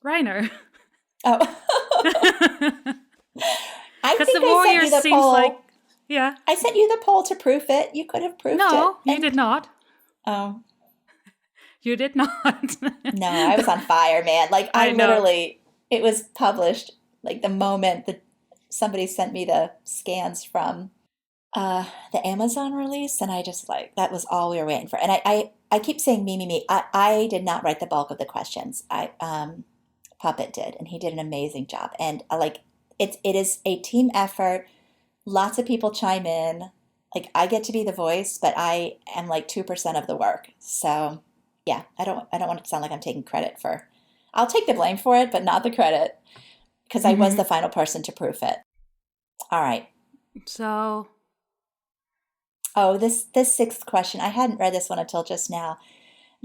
Speaker 2: Reiner.
Speaker 1: Oh.
Speaker 2: Because the Warriors seems like, yeah.
Speaker 1: I sent you the poll to proof it. You could have proved it.
Speaker 2: No, you did not.
Speaker 1: Oh.
Speaker 2: You did not.
Speaker 1: No, I was on fire, man. Like, I literally, it was published like the moment that somebody sent me the scans from the Amazon release, and I just that was all we were waiting for. And I keep saying me. I did not write the bulk of the questions. Puppet did, and he did an amazing job. And it is a team effort. Lots of people chime in. Like, I get to be the voice, but I am like 2% of the work. So yeah, I don't want it to sound like I'm taking credit for. I'll take the blame for it, but not the credit, because I was the final person to proof it. All right.
Speaker 2: So.
Speaker 1: Oh, this sixth question, I hadn't read this one until just now.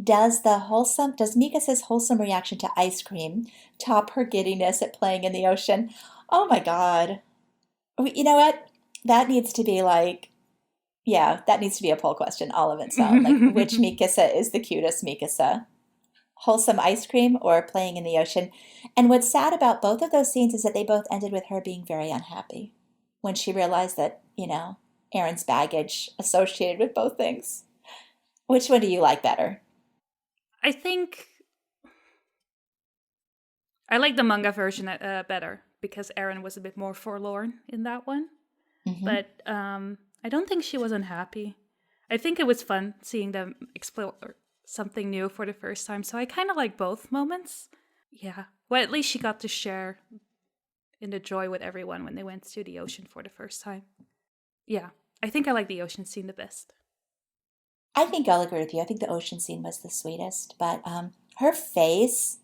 Speaker 1: Does Mikasa's wholesome reaction to ice cream top her giddiness at playing in the ocean? Oh my God. You know what? That needs to be that needs to be a poll question, all of its own. Like, which Mikasa is the cutest Mikasa? Wholesome ice cream or playing in the ocean? And what's sad about both of those scenes is that they both ended with her being very unhappy when she realized that, Eren's baggage associated with both things. Which one do you like better?
Speaker 2: I think I like the manga version better because Eren was a bit more forlorn in that one. Mm-hmm. But I don't think she was unhappy. I think it was fun seeing them explore something new for the first time. So I kind of like both moments. Yeah. Well, at least she got to share in the joy with everyone when they went to the ocean for the first time. Yeah. I think I like the ocean scene the best.
Speaker 1: I think I'll agree with you. I think the ocean scene was the sweetest. But her face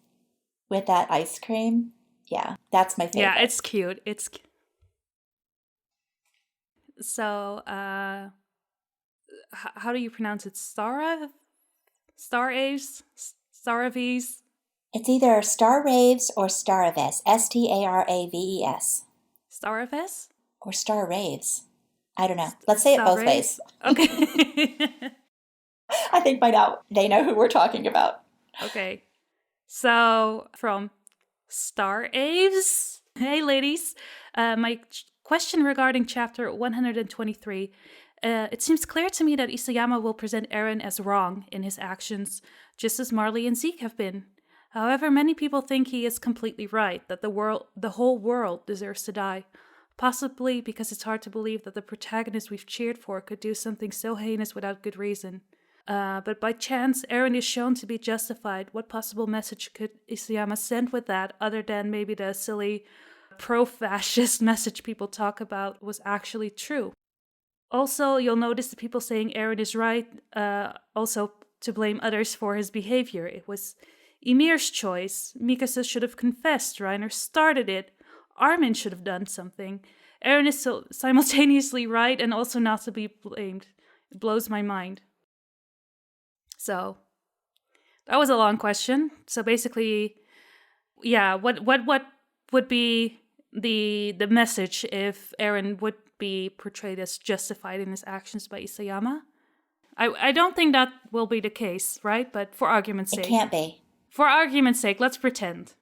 Speaker 1: with that ice cream, yeah, that's my favorite.
Speaker 2: Yeah, it's cute. So, how do you pronounce it? Staraves? Staraves?
Speaker 1: It's either Staraves or Staraves, Staraves.
Speaker 2: Staraves?
Speaker 1: Or Staraves. I don't know. Let's say it both
Speaker 2: Staraves?
Speaker 1: ways.
Speaker 2: Okay.
Speaker 1: I think by now they know who we're talking about.
Speaker 2: Okay. So, from Staraves. Hey, ladies. My question regarding chapter 123. It seems clear to me that Isayama will present Eren as wrong in his actions, just as Marley and Zeke have been. However, many people think he is completely right, that the whole world deserves to die. Possibly because it's hard to believe that the protagonist we've cheered for could do something so heinous without good reason. But by chance, Eren is shown to be justified. What possible message could Isayama send with that, other than maybe the silly pro-fascist message people talk about was actually true? Also, you'll notice the people saying Eren is right, also to blame others for his behavior. It was Ymir's choice. Mikasa should have confessed. Reiner started it. Armin should have done something. Eren is so simultaneously right and also not to be blamed. It blows my mind. So, that was a long question. So basically, yeah, what would be the message if Eren would be portrayed as justified in his actions by Isayama? I don't think that will be the case, right? But for argument's sake.
Speaker 1: It can't be.
Speaker 2: For argument's sake, let's pretend.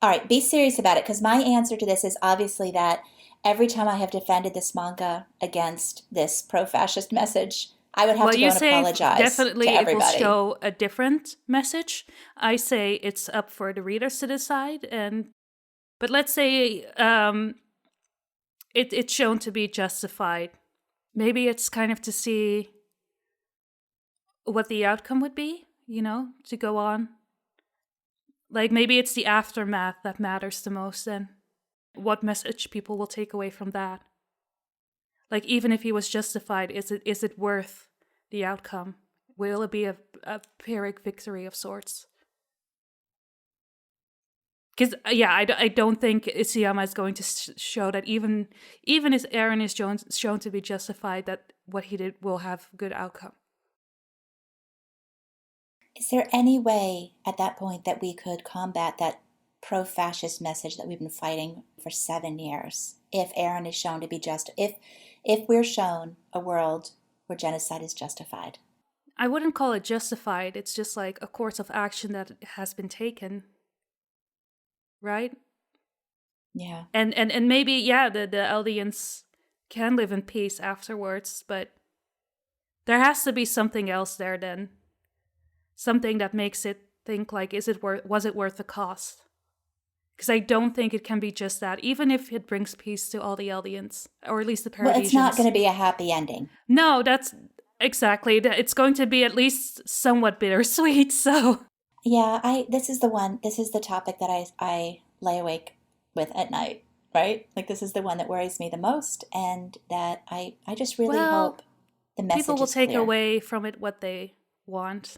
Speaker 1: All right, be serious about it, because my answer to this is obviously that every time I have defended this manga against this pro-fascist message, I would have to go and apologize
Speaker 2: definitely
Speaker 1: to everybody.
Speaker 2: It will show a different message. I say it's up for the readers to decide. But let's say it's shown to be justified. Maybe it's kind of to see what the outcome would be, to go on. Like, maybe it's the aftermath that matters the most, and what message people will take away from that. Like, even if he was justified, is it worth the outcome? Will it be a Pyrrhic victory of sorts? Because, I don't think Isayama is going to show that even if Eren is shown to be justified, that what he did will have good outcome.
Speaker 1: Is there any way at that point that we could combat that pro-fascist message that we've been fighting for 7 years? If Eren is shown to be if we're shown a world where genocide is justified.
Speaker 2: I wouldn't call it justified. It's just like a course of action that has been taken. Right?
Speaker 1: Yeah.
Speaker 2: And maybe, the Eldians can live in peace afterwards, but there has to be something else there then. Something that makes it think like, was it worth the cost? Because I don't think it can be just that, even if it brings peace to all the Eldians, or at least the Paradisians.
Speaker 1: Well, it's not going to be a happy ending.
Speaker 2: No, that's exactly. It's going to be at least somewhat bittersweet, so...
Speaker 1: Yeah, this is the topic that I lay awake with at night, right? Like, this is the one that worries me the most, and that I just really hope the message is clear.
Speaker 2: People will take away from it what they want.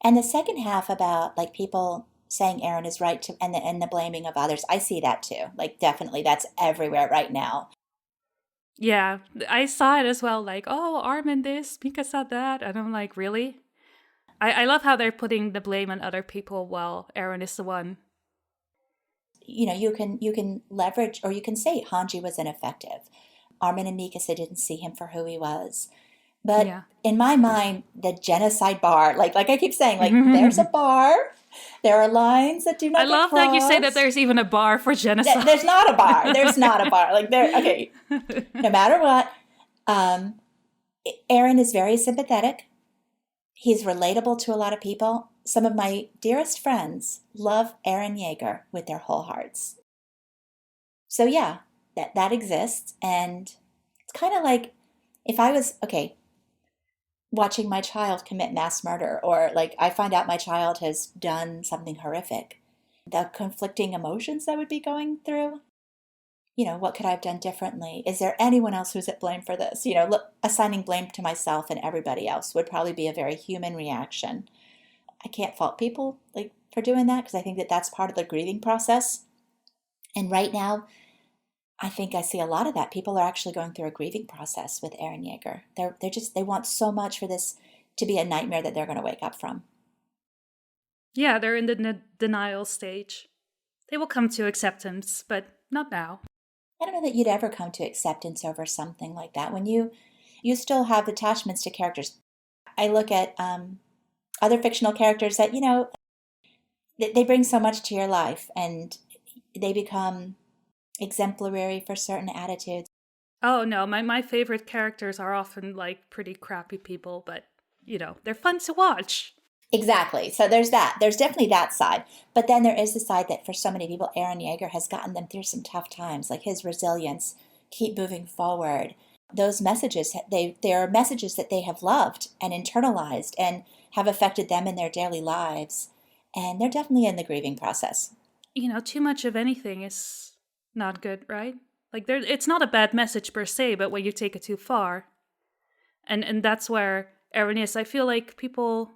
Speaker 1: And the second half about, like, people saying Eren is right and the blaming of others, I see that too. Like, definitely, that's everywhere right now.
Speaker 2: Yeah, I saw it as well. Like, oh, Armin this, Mikasa that, and I'm like, really? I love how they're putting the blame on other people while Eren is the one.
Speaker 1: You can leverage, or you can say Hanji was ineffective. Armin and Mikasa didn't see him for who he was. But in my mind, the genocide bar, like I keep saying, like, there's a bar. There are lines that do not get crossed.
Speaker 2: I love that you say that there's even a bar for genocide.
Speaker 1: There's not a bar. There's not a bar. Like, okay, no matter what, Eren is very sympathetic. He's relatable to a lot of people. Some of my dearest friends love Eren Yeager with their whole hearts. So yeah, that exists. And it's kind of like if I was, watching my child commit mass murder, or like I find out my child has done something horrific, the conflicting emotions that would be going through. What could I have done differently? Is there anyone else who's at blame for this? Assigning blame to myself and everybody else would probably be a very human reaction. I can't fault people for doing that, because I think that that's part of the grieving process. And right now, I think I see a lot of that. People are actually going through a grieving process with Eren Yeager. They want so much for this to be a nightmare that they're going to wake up from.
Speaker 2: Yeah, they're in the denial stage. They will come to acceptance, but not now.
Speaker 1: I don't know that you'd ever come to acceptance over something like that when you still have attachments to characters. I look at other fictional characters that, they bring so much to your life and they become exemplary for certain attitudes.
Speaker 2: Oh no, my favorite characters are often like pretty crappy people, but they're fun to watch.
Speaker 1: Exactly. So there's that. There's definitely that side. But then there is the side that for so many people, Eren Yeager has gotten them through some tough times, like his resilience, keep moving forward. Those messages, they are messages that they have loved and internalized and have affected them in their daily lives. And they're definitely in the grieving process.
Speaker 2: Too much of anything is not good, right? Like it's not a bad message per se, but when you take it too far. And that's where Eren is. I feel like people...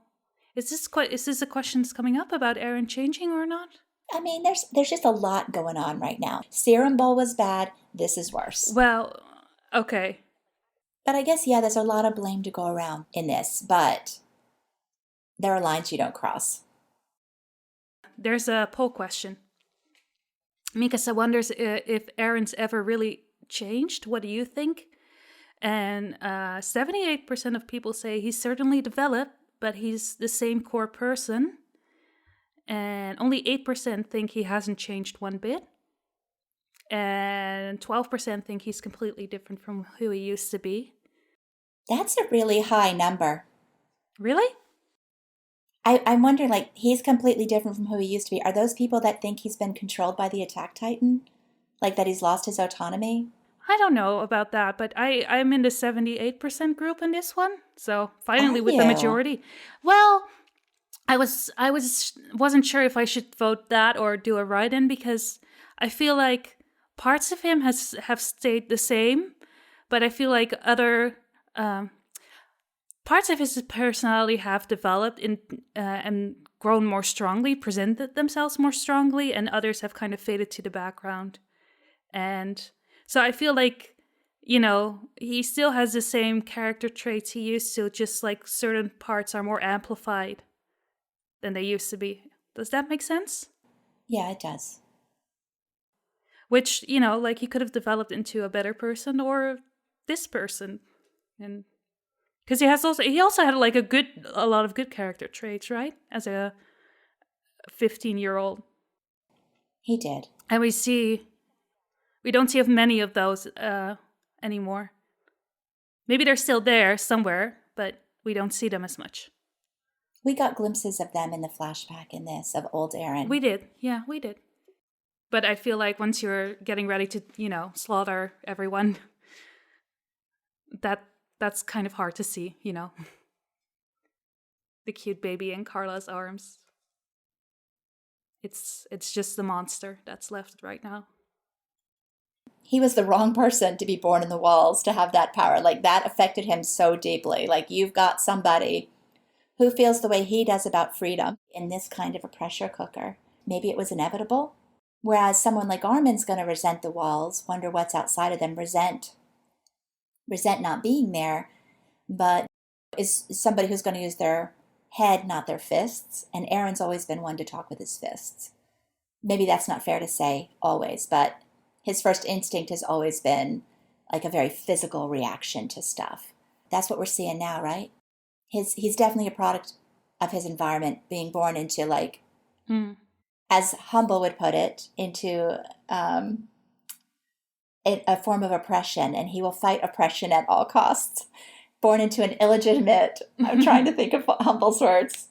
Speaker 2: Is this a question that's coming up about Eren changing or not?
Speaker 1: I mean, there's just a lot going on right now. Serum Bowl was bad. This is worse.
Speaker 2: Well, okay.
Speaker 1: But I guess, yeah, there's a lot of blame to go around in this, but there are lines you don't cross.
Speaker 2: There's a poll question. Mikasa wonders if Eren's ever really changed. What do you think? And 78% of people say he's certainly developed, but he's the same core person. And only 8% think he hasn't changed one bit. And 12% think he's completely different from who he used to be.
Speaker 1: That's a really high number.
Speaker 2: Really?
Speaker 1: I'm wondering, like, he's completely different from who he used to be. Are those people that think he's been controlled by the Attack Titan? Like that he's lost his autonomy?
Speaker 2: I don't know about that, but I'm in the 78% group in this one. So finally with the majority. Well, I wasn't sure if I should vote that or do a write-in because I feel like parts of him have stayed the same, but I feel like other parts of his personality have developed and grown more strongly, presented themselves more strongly, and others have kind of faded to the background. And so I feel like, he still has the same character traits he used to, just like certain parts are more amplified than they used to be. Does that make sense?
Speaker 1: Yeah, it does.
Speaker 2: Which, like he could have developed into a better person or this person. And because he also had like a lot of good character traits, right? As a 15-year-old.
Speaker 1: He did.
Speaker 2: And we don't see many of those anymore. Maybe they're still there somewhere, but we don't see them as much.
Speaker 1: We got glimpses of them in the flashback in this, of old Eren.
Speaker 2: We did. Yeah, we did. But I feel like once you're getting ready to, slaughter everyone, that's kind of hard to see, The cute baby in Carla's arms. It's just the monster that's left right now.
Speaker 1: He was the wrong person to be born in the walls to have that power. Like, that affected him so deeply. Like, you've got somebody who feels the way he does about freedom in this kind of a pressure cooker. Maybe it was inevitable. Whereas someone like Armin's going to resent the walls, wonder what's outside of them, resent not being there, but is somebody who's going to use their head, not their fists. And Eren's always been one to talk with his fists. Maybe that's not fair to say always, but his first instinct has always been like a very physical reaction to stuff. That's what we're seeing now, right? He's definitely a product of his environment, being born into, like, as Humble would put it, into a form of oppression, and he will fight oppression at all costs. Born into an illegitimate, I'm trying to think of Humble's words.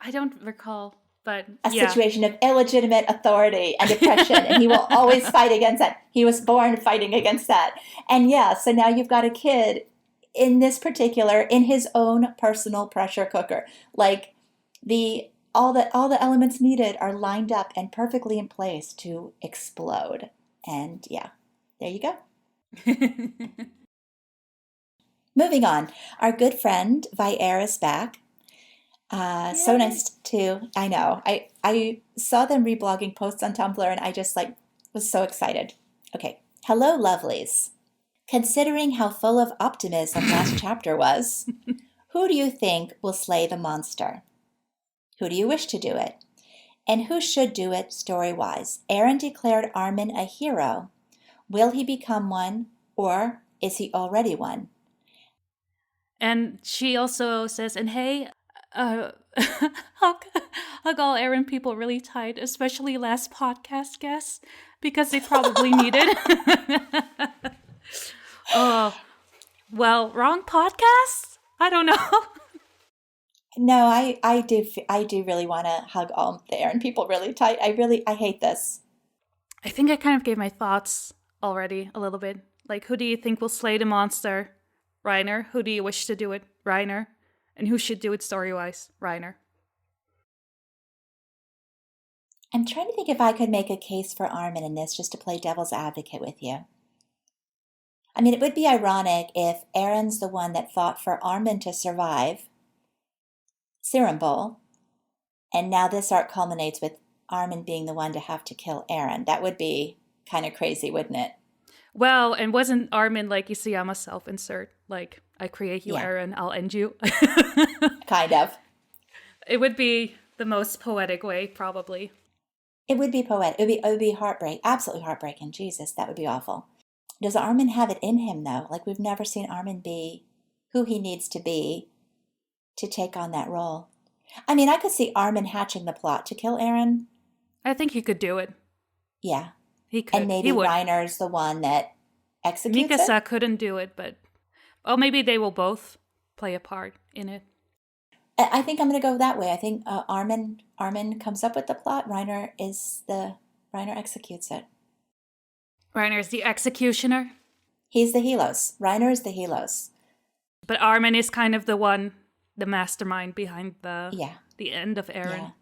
Speaker 2: I don't recall. But,
Speaker 1: situation of illegitimate authority and oppression, and he will always fight against that. He was born fighting against that. And so now you've got a kid in this particular, in his own personal pressure cooker. Like, all the elements needed are lined up and perfectly in place to explode. And there you go. Moving on, our good friend Vairre is back. So nice to, I know, I saw them reblogging posts on Tumblr and I just was so excited. Okay, Hello, lovelies. Considering how full of optimism last chapter was, who do you think will slay the monster? Who do you wish to do it? And who should do it story-wise? Eren declared Armin a hero. Will he become one, or is he already one?
Speaker 2: And she also says, and hey, hug all Eren people really tight, especially last podcast guests, because they probably need it. Oh, well, wrong podcast? I don't know.
Speaker 1: No, I do really want to hug all the Eren people really tight. I hate this.
Speaker 2: I think I kind of gave my thoughts already a little bit. Like, who do you think will slay the monster? Reiner. Who do you wish to do it? Reiner. And who should do it story-wise? Reiner.
Speaker 1: I'm trying to think if I could make a case for Armin in this, just to play devil's advocate with you. I mean, it would be ironic if Eren's the one that fought for Armin to survive Serum Bowl, and now this arc culminates with Armin being the one to have to kill Eren. That would be kind of crazy, wouldn't it?
Speaker 2: Well, and wasn't Armin like Isayama self-insert? Like, I create you,
Speaker 1: Yeah.
Speaker 2: Eren, I'll end you.
Speaker 1: Kind of.
Speaker 2: It would be the most poetic way, probably.
Speaker 1: It would be poetic. It would be heartbreak. Absolutely heartbreaking. Jesus, that would be awful. Does Armin have it in him, though? Like, we've never seen Armin be who he needs to be to take on that role. I mean, I could see Armin hatching the plot to kill Eren.
Speaker 2: I think he could do it.
Speaker 1: Yeah.
Speaker 2: He could.
Speaker 1: And maybe Reiner's the one that executes
Speaker 2: Mikasa
Speaker 1: it.
Speaker 2: couldn't do it, but... Oh, maybe they will both play a part in it.
Speaker 1: I think I'm going to go that way. I think Armin comes up with the plot. Reiner executes it.
Speaker 2: Reiner's the executioner.
Speaker 1: He's the Helos. Reiner is the Helos.
Speaker 2: But Armin is kind of the one, the mastermind behind the end of Eren.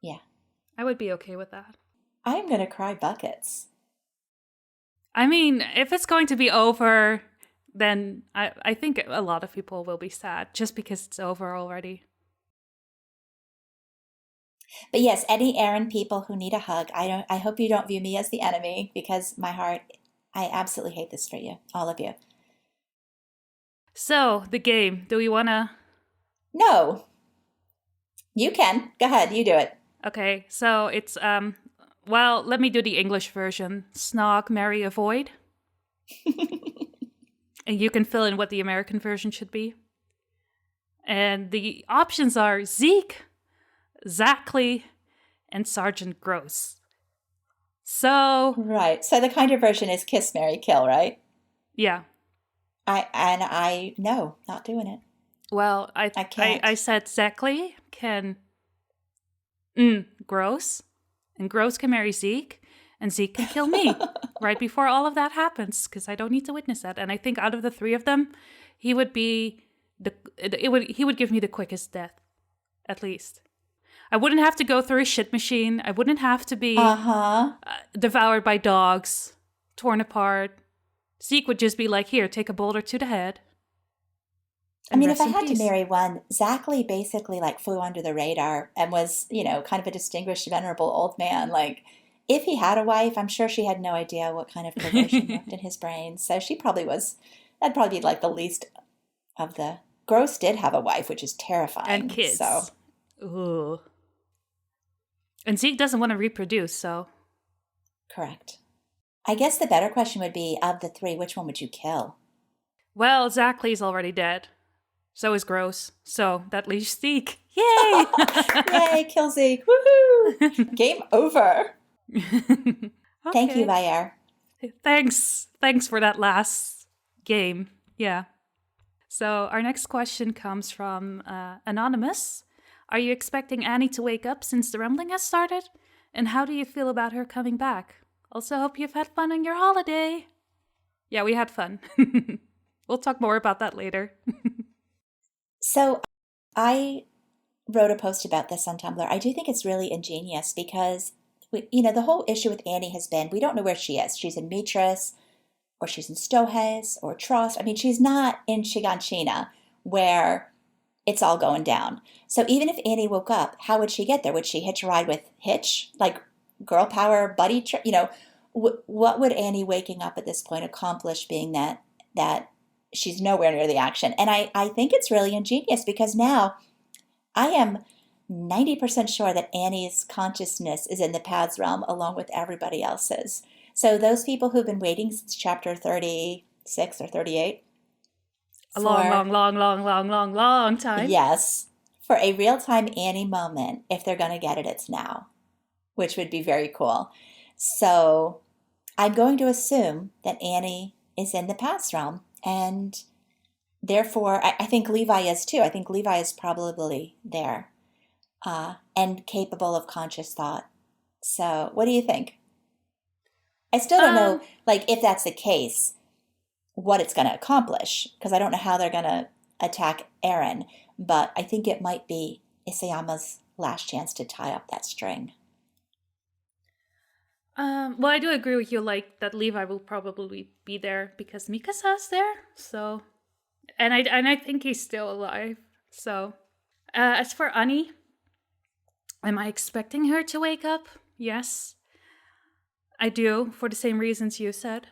Speaker 1: Yeah.
Speaker 2: I would be okay with that.
Speaker 1: I'm going to cry buckets.
Speaker 2: I mean, if it's going to be over, then I think a lot of people will be sad just because it's over already.
Speaker 1: But yes, any Eren people who need a hug, I hope you don't view me as the enemy, because my heart, I absolutely hate this for you, all of you.
Speaker 2: So, the game, do we want to...
Speaker 1: No. You can. Go ahead, you do it.
Speaker 2: Okay, so it's, well, let me do the English version. Snog, marry, avoid. And you can fill in what the American version should be. And the options are Zeke, Zackley, and Sergeant Gross. So...
Speaker 1: Right, so the kind of version is kiss, marry, kill, right?
Speaker 2: Yeah.
Speaker 1: No, not doing it.
Speaker 2: Well, I
Speaker 1: can't.
Speaker 2: I said Zackley can Gross, and Gross can marry Zeke, and Zeke can kill me right before all of that happens, because I don't need to witness that. And I think out of the three of them, he would be he would give me the quickest death, at least. I wouldn't have to go through a shit machine. I wouldn't have to be devoured by dogs, torn apart. Zeke would just be like, here, take a boulder to the head.
Speaker 1: I mean, if I had to marry one, Zackley basically like flew under the radar and was, kind of a distinguished, venerable old man. Like, if he had a wife, I'm sure she had no idea what kind of perversion worked in his brain. So that'd probably be like the least of the... Gross did have a wife, which is terrifying.
Speaker 2: And kids.
Speaker 1: So.
Speaker 2: Ooh. And Zeke doesn't want to reproduce, so...
Speaker 1: Correct. I guess the better question would be, of the three, which one would you kill?
Speaker 2: Well, Zackley's already dead. So is Gross. So that leaves Zeke. Yay!
Speaker 1: Yay, kill Zeke. Woohoo! Game over.
Speaker 2: Okay.
Speaker 1: Thank you, Vairre.
Speaker 2: Thanks for that last game. Yeah. So our next question comes from Anonymous. Are you expecting Annie to wake up since the rumbling has started? And how do you feel about her coming back? Also, hope you've had fun on your holiday. Yeah, we had fun. We'll talk more about that later.
Speaker 1: So I wrote a post about this on Tumblr. I do think it's really ingenious because, the whole issue with Annie has been, we don't know where she is. She's in Mitras, or she's in Stohes, or Trost. I mean, she's not in Shiganshina, where it's all going down. So even if Annie woke up, how would she get there? Would she hitch a ride with Hitch? Like girl power, buddy, what would Annie waking up at this point accomplish, being that she's nowhere near the action? And I think it's really ingenious, because now I am 90% sure that Annie's consciousness is in the paths realm along with everybody else's. So those people who've been waiting since chapter 36 or 38
Speaker 2: A long time.
Speaker 1: Yes, for a real-time Annie moment, if they're going to get it, it's now, which would be very cool. So I'm going to assume that Annie is in the past realm, and therefore I think Levi is too. I think Levi is probably there and capable of conscious thought. So what do you think? I still don't know, like, if that's the case, what it's going to accomplish, because I don't know how they're going to attack Eren, but I think it might be Isayama's last chance to tie up that string.
Speaker 2: Well, I do agree with you, like, that Levi will probably be there because Mikasa's there. So, and I think he's still alive. So, as for Annie, am I expecting her to wake up? Yes, I do, for the same reasons you said.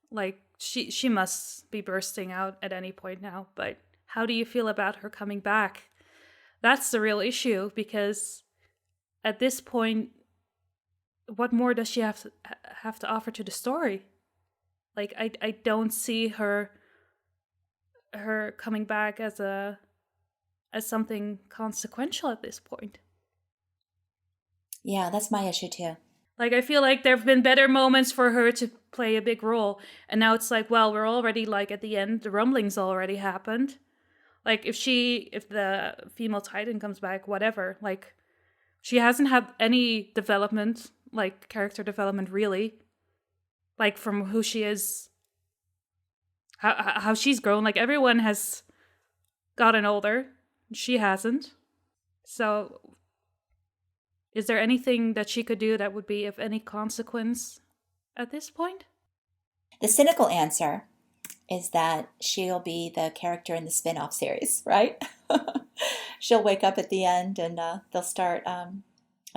Speaker 2: Like, she must be bursting out at any point now. But how do you feel about her coming back? That's the real issue, because at this point, what more does she have to offer to the story? Like, I don't see her coming back as something consequential at this point.
Speaker 1: Yeah, that's my issue too.
Speaker 2: Like, I feel like there have been better moments for her to play a big role, and now it's like, well, we're already, like, at the end, the rumblings already happened. Like, if the female Titan comes back, whatever, like, she hasn't had any development, like, character development, really. Like, from who she is, how she's grown. Like, everyone has gotten older. She hasn't. So, is there anything that she could do that would be of any consequence at this point?
Speaker 1: The cynical answer is that she'll be the character in the spin-off series, right? She'll wake up at the end, and they'll start a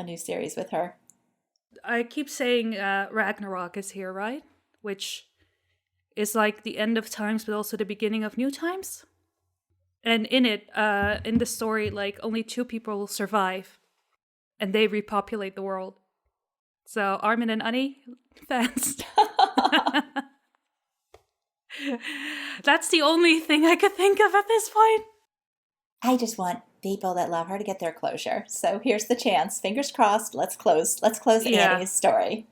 Speaker 1: new series with her.
Speaker 2: I keep saying Ragnarok is here, right? Which is like the end of times, but also the beginning of new times. And in it, in the story, like, only 2 people will survive, and they repopulate the world. So Armin and Annie, fans. That's the only thing I could think of at this point.
Speaker 1: I just want people that love her to get their closure. So here's the chance. Fingers crossed. Let's close Annie's story.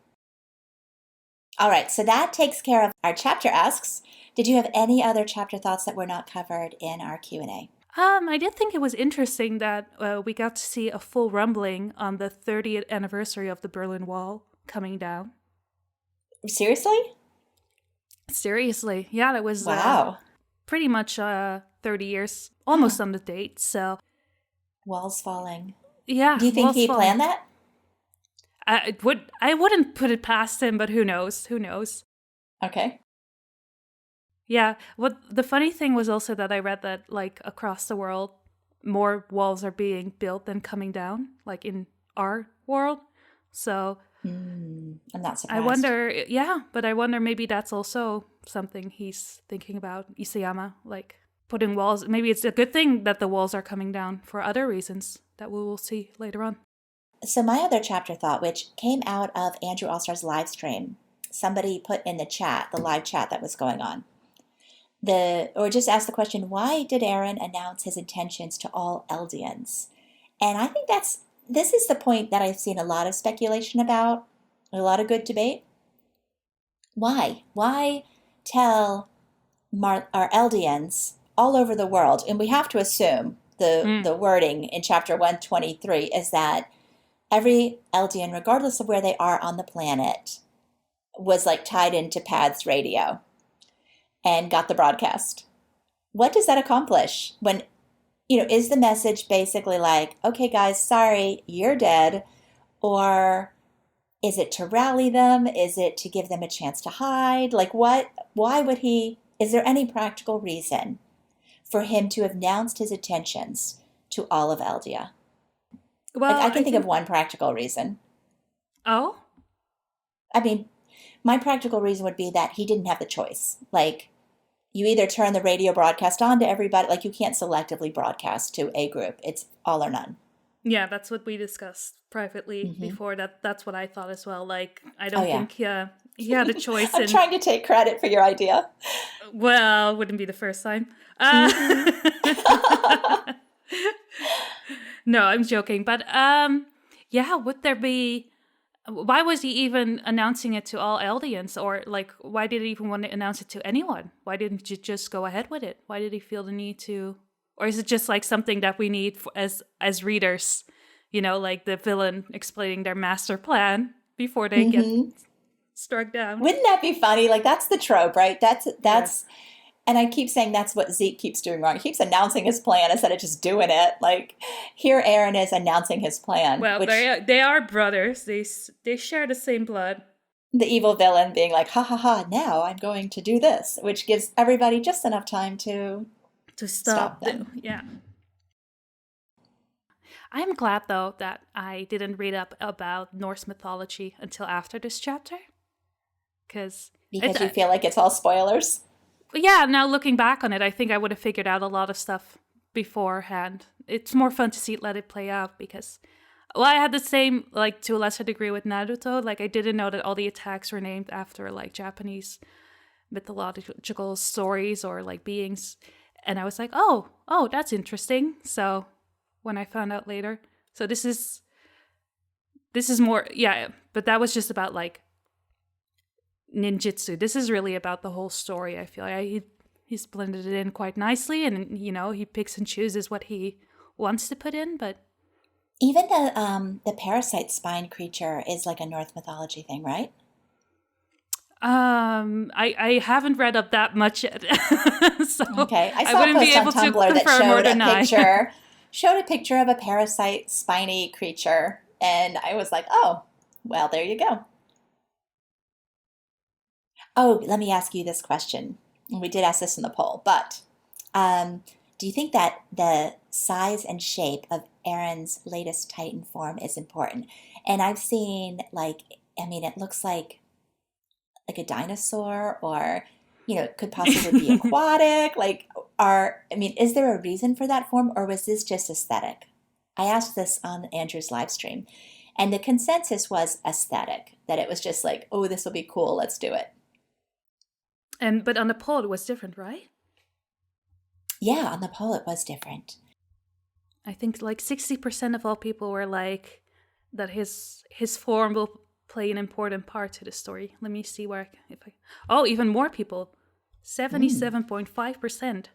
Speaker 1: All right, so that takes care of our chapter asks. Did you have any other chapter thoughts that were not covered in our Q&A?
Speaker 2: I did think it was interesting that we got to see a full rumbling on the 30th anniversary of the Berlin Wall coming down.
Speaker 1: Seriously?
Speaker 2: Seriously. Yeah, that was
Speaker 1: wow.
Speaker 2: Pretty much 30 years, almost on the date, so...
Speaker 1: Walls falling.
Speaker 2: Yeah.
Speaker 1: Do you think he planned that?
Speaker 2: I wouldn't put it past him, but who knows? Who knows?
Speaker 1: Okay.
Speaker 2: Yeah. What the funny thing was also that I read that, like, across the world, more walls are being built than coming down, like in our world. So
Speaker 1: I'm not surprised.
Speaker 2: I wonder maybe that's also something he's thinking about, Isayama, like putting walls. Maybe it's a good thing that the walls are coming down for other reasons that we will see later on.
Speaker 1: So my other chapter thought, which came out of Andrew Allstar's live stream, somebody put in the chat, the live chat that was going on, or just asked the question, why did Eren announce his intentions to all Eldians? And I think this is the point that I've seen a lot of speculation about, a lot of good debate. Why? Why tell our Eldians all over the world? And we have to assume the wording in chapter 123 is that every Eldian, regardless of where they are on the planet, was like tied into Pad's radio and got the broadcast. What does that accomplish? When, is the message basically like, okay, guys, sorry, you're dead? Or is it to rally them? Is it to give them a chance to hide? Like, why would is there any practical reason for him to have announced his intentions to all of Eldia? Well, I can think of one practical reason.
Speaker 2: Oh?
Speaker 1: I mean, My practical reason would be that he didn't have the choice. Like, you either turn the radio broadcast on to everybody, like you can't selectively broadcast to a group. It's all or none.
Speaker 2: Yeah, that's what we discussed privately before. That's what I thought as well. Like, I don't think he had a choice.
Speaker 1: I'm trying to take credit for your idea.
Speaker 2: Well, wouldn't be the first time. No, I'm joking. But yeah, would there be... Why was he even announcing it to all Eldians? Or, like, why did he even want to announce it to anyone? Why didn't you just go ahead with it? Why did he feel the need to... Or is it just, like, something that we need as readers? You know, like the villain explaining their master plan before they get struck down.
Speaker 1: Wouldn't that be funny? Like, that's the trope, right? That's And I keep saying that's what Zeke keeps doing wrong. He keeps announcing his plan instead of just doing it. Like, here Eren is announcing his plan.
Speaker 2: Well, they are brothers. They share the same blood.
Speaker 1: The evil villain being like, ha ha ha, now I'm going to do this, which gives everybody just enough time to stop them.
Speaker 2: Yeah. I'm glad, though, that I didn't read up about Norse mythology until after this chapter. Because
Speaker 1: you feel like it's all spoilers?
Speaker 2: Yeah, now looking back on it, I think I would have figured out a lot of stuff beforehand. It's more fun to let it play out because, well, I had the same, like, to a lesser degree with Naruto. Like, I didn't know that all the attacks were named after, like, Japanese mythological stories or, like, beings. And I was like, oh, that's interesting. So when I found out later. So this is more, yeah, but that was just about, like, ninjutsu. This is really about the whole story, I feel. He's blended it in quite nicely, and, you know, he picks and chooses what he wants to put in, but...
Speaker 1: Even the parasite spine creature is like a Norse mythology thing, right?
Speaker 2: I haven't read up that much yet. So
Speaker 1: okay. I saw a post on Tumblr that showed a picture of a parasite spiny creature, and I was like, oh, well, there you go. Oh, let me ask you this question. We did ask this in the poll, but do you think that the size and shape of Eren's latest Titan form is important? And I've seen, it looks like a dinosaur, or, it could possibly be aquatic. Is there a reason for that form, or was this just aesthetic? I asked this on Andrew's live stream, and the consensus was aesthetic, that it was just like, oh, this will be cool, let's do it.
Speaker 2: But on the poll, it was different, right?
Speaker 1: Yeah, on the poll, it was different.
Speaker 2: I think 60% of all people were like that his form will play an important part to the story. Let me see even more people. 77.5%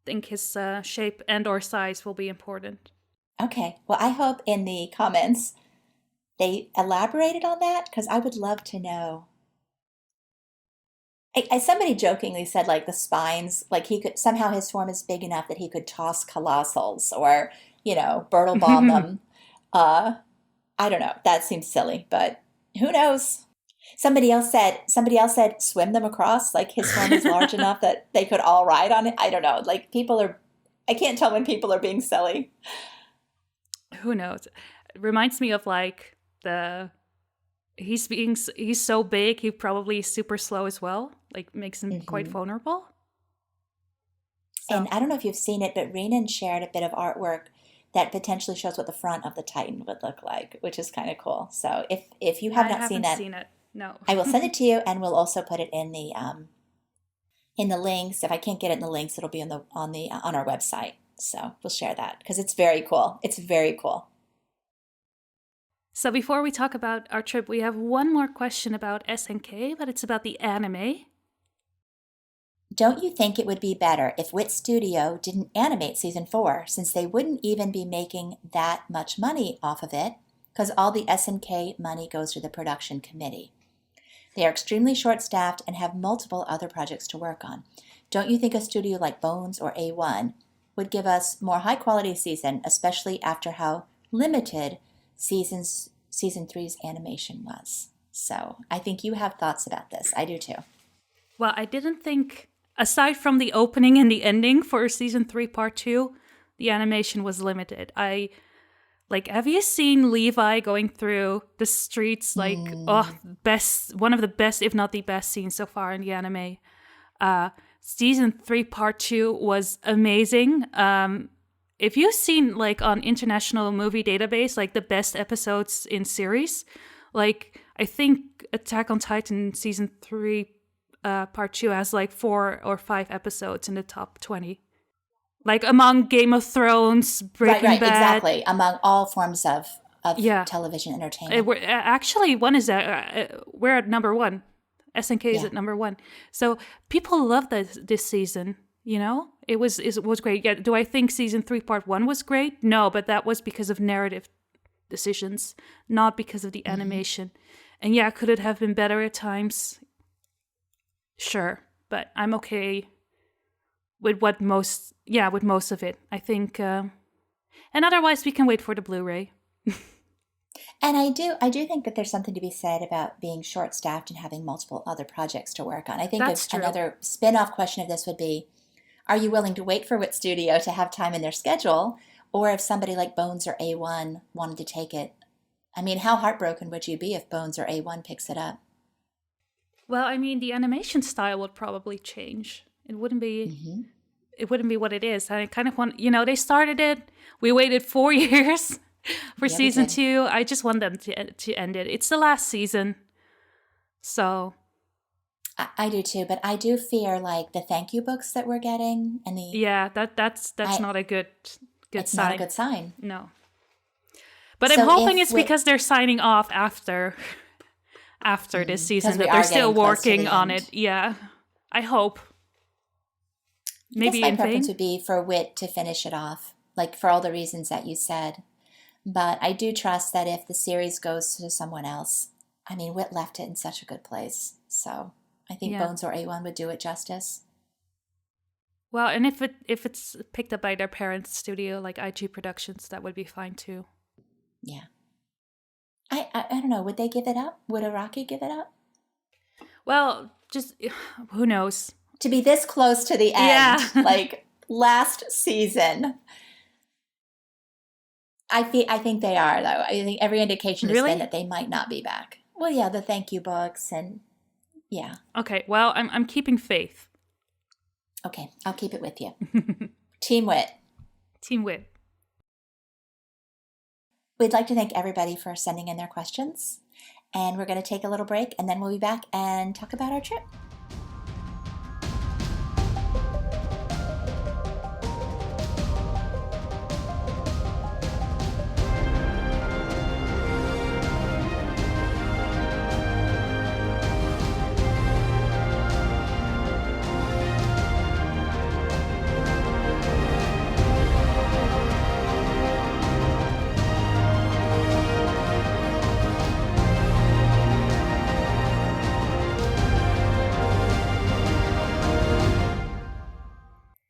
Speaker 2: think his shape and or size will be important.
Speaker 1: Okay. Well, I hope in the comments they elaborated on that, because I would love to know. Somebody jokingly said, the spines, he could, somehow his form is big enough that he could toss colossals or, Bertle bomb them. I don't know. That seems silly, but who knows? Somebody else said swim them across. His form is large enough that they could all ride on it. I don't know. I can't tell when people are being silly.
Speaker 2: Who knows? It reminds me of he's so big, he probably is super slow as well. Makes him quite vulnerable. So.
Speaker 1: And I don't know if you've seen it, but Renan shared a bit of artwork that potentially shows what the front of the Titan would look like, which is kind of cool. So if you have not seen that,
Speaker 2: no,
Speaker 1: I will send it to you, and we'll also put it in the links. If I can't get it in the links, it'll be on our website. So we'll share that because it's very cool. It's very cool.
Speaker 2: So before we talk about our trip, we have one more question about SNK, but it's about the anime.
Speaker 1: Don't you think it would be better if WIT Studio didn't animate Season 4, since they wouldn't even be making that much money off of it, because all the SNK money goes to the production committee? They are extremely short-staffed and have multiple other projects to work on. Don't you think a studio like Bones or A1 would give us more high-quality season, especially after how limited Season 3's animation was? So I think you have thoughts about this. I do too.
Speaker 2: Well, I didn't think, aside from the opening and the ending for Season 3 Part 2, the animation was limited. I Like, have you seen Levi going through the streets? Like, one of the best, if not the best scene so far in the anime. Season 3, part 2 was amazing. If you've seen, like, on International Movie Database, like, the best episodes in series, like, I think Attack on Titan season 3, part 2 has, like, 4 or 5 episodes in the top 20. Like, among Game of Thrones, Breaking
Speaker 1: right,
Speaker 2: Bad.
Speaker 1: Exactly. Among all forms of television entertainment.
Speaker 2: Actually, we're at number 1. SNK is at number 1. So people love this season, you know? It was great. Yeah, do I think season 3 part 1 was great? No, but that was because of narrative decisions, not because of the animation. And yeah, could it have been better at times? Sure, but I'm okay with most of it. I think and otherwise we can wait for the Blu-ray.
Speaker 1: And I do think that there's something to be said about being short-staffed and having multiple other projects to work on. I think another spin-off question of this would be, are you willing to wait for WIT Studio to have time in their schedule? Or if somebody like Bones or A1 wanted to take it, I mean, how heartbroken would you be if Bones or A1 picks it up?
Speaker 2: Well, I mean, the animation style would probably change. It wouldn't be it wouldn't be what it is. I kind of want, they started it. We waited 4 years for season 2. I just want them to end it. It's the last season. So
Speaker 1: I do too, but I do fear like the thank you books that we're getting and
Speaker 2: that's not a good sign.
Speaker 1: It's not a good sign.
Speaker 2: No. But I'm hoping it's because they're signing off after this season, that they're still working on it. Yeah. I hope. Maybe
Speaker 1: my preference would be for WIT to finish it off, like for all the reasons that you said. But I do trust that if the series goes to someone else, I mean, WIT left it in such a good place. So I think Bones or A1 would do it justice.
Speaker 2: Well, and if it's picked up by their parent studio, like IG Productions, that would be fine too.
Speaker 1: Yeah. I don't know. Would they give it up? Would Araki give it up?
Speaker 2: Well, just who knows?
Speaker 1: To be this close to the end, like last season. I think they are, though. I think every indication has been that they might not be back. Well, yeah, the thank you books and yeah.
Speaker 2: Okay, well, I'm keeping faith.
Speaker 1: Okay, I'll keep it with you. Team WIT.
Speaker 2: Team WIT.
Speaker 1: We'd like to thank everybody for sending in their questions. And we're going to take a little break, and then we'll be back and talk about our trip.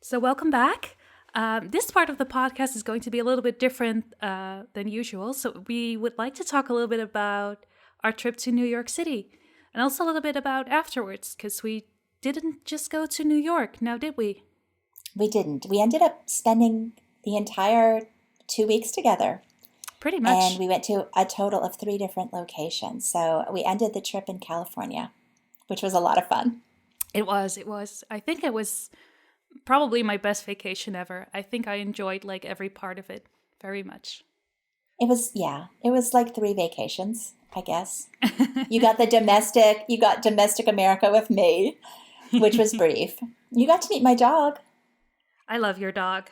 Speaker 2: So welcome back. This part of the podcast is going to be a little bit different than usual. So we would like to talk a little bit about our trip to New York City and also a little bit about afterwards, because we didn't just go to New York, now did we?
Speaker 1: We didn't. We ended up spending the entire 2 weeks together.
Speaker 2: Pretty much.
Speaker 1: And we went to a total of 3 different locations. So we ended the trip in California, which was a lot of fun.
Speaker 2: It was. I think it was probably my best vacation ever. I think I enjoyed like every part of it very much.
Speaker 1: It was like 3 vacations, I guess. You got domestic America with me, which was brief. You got to meet my dog.
Speaker 2: I love your dog.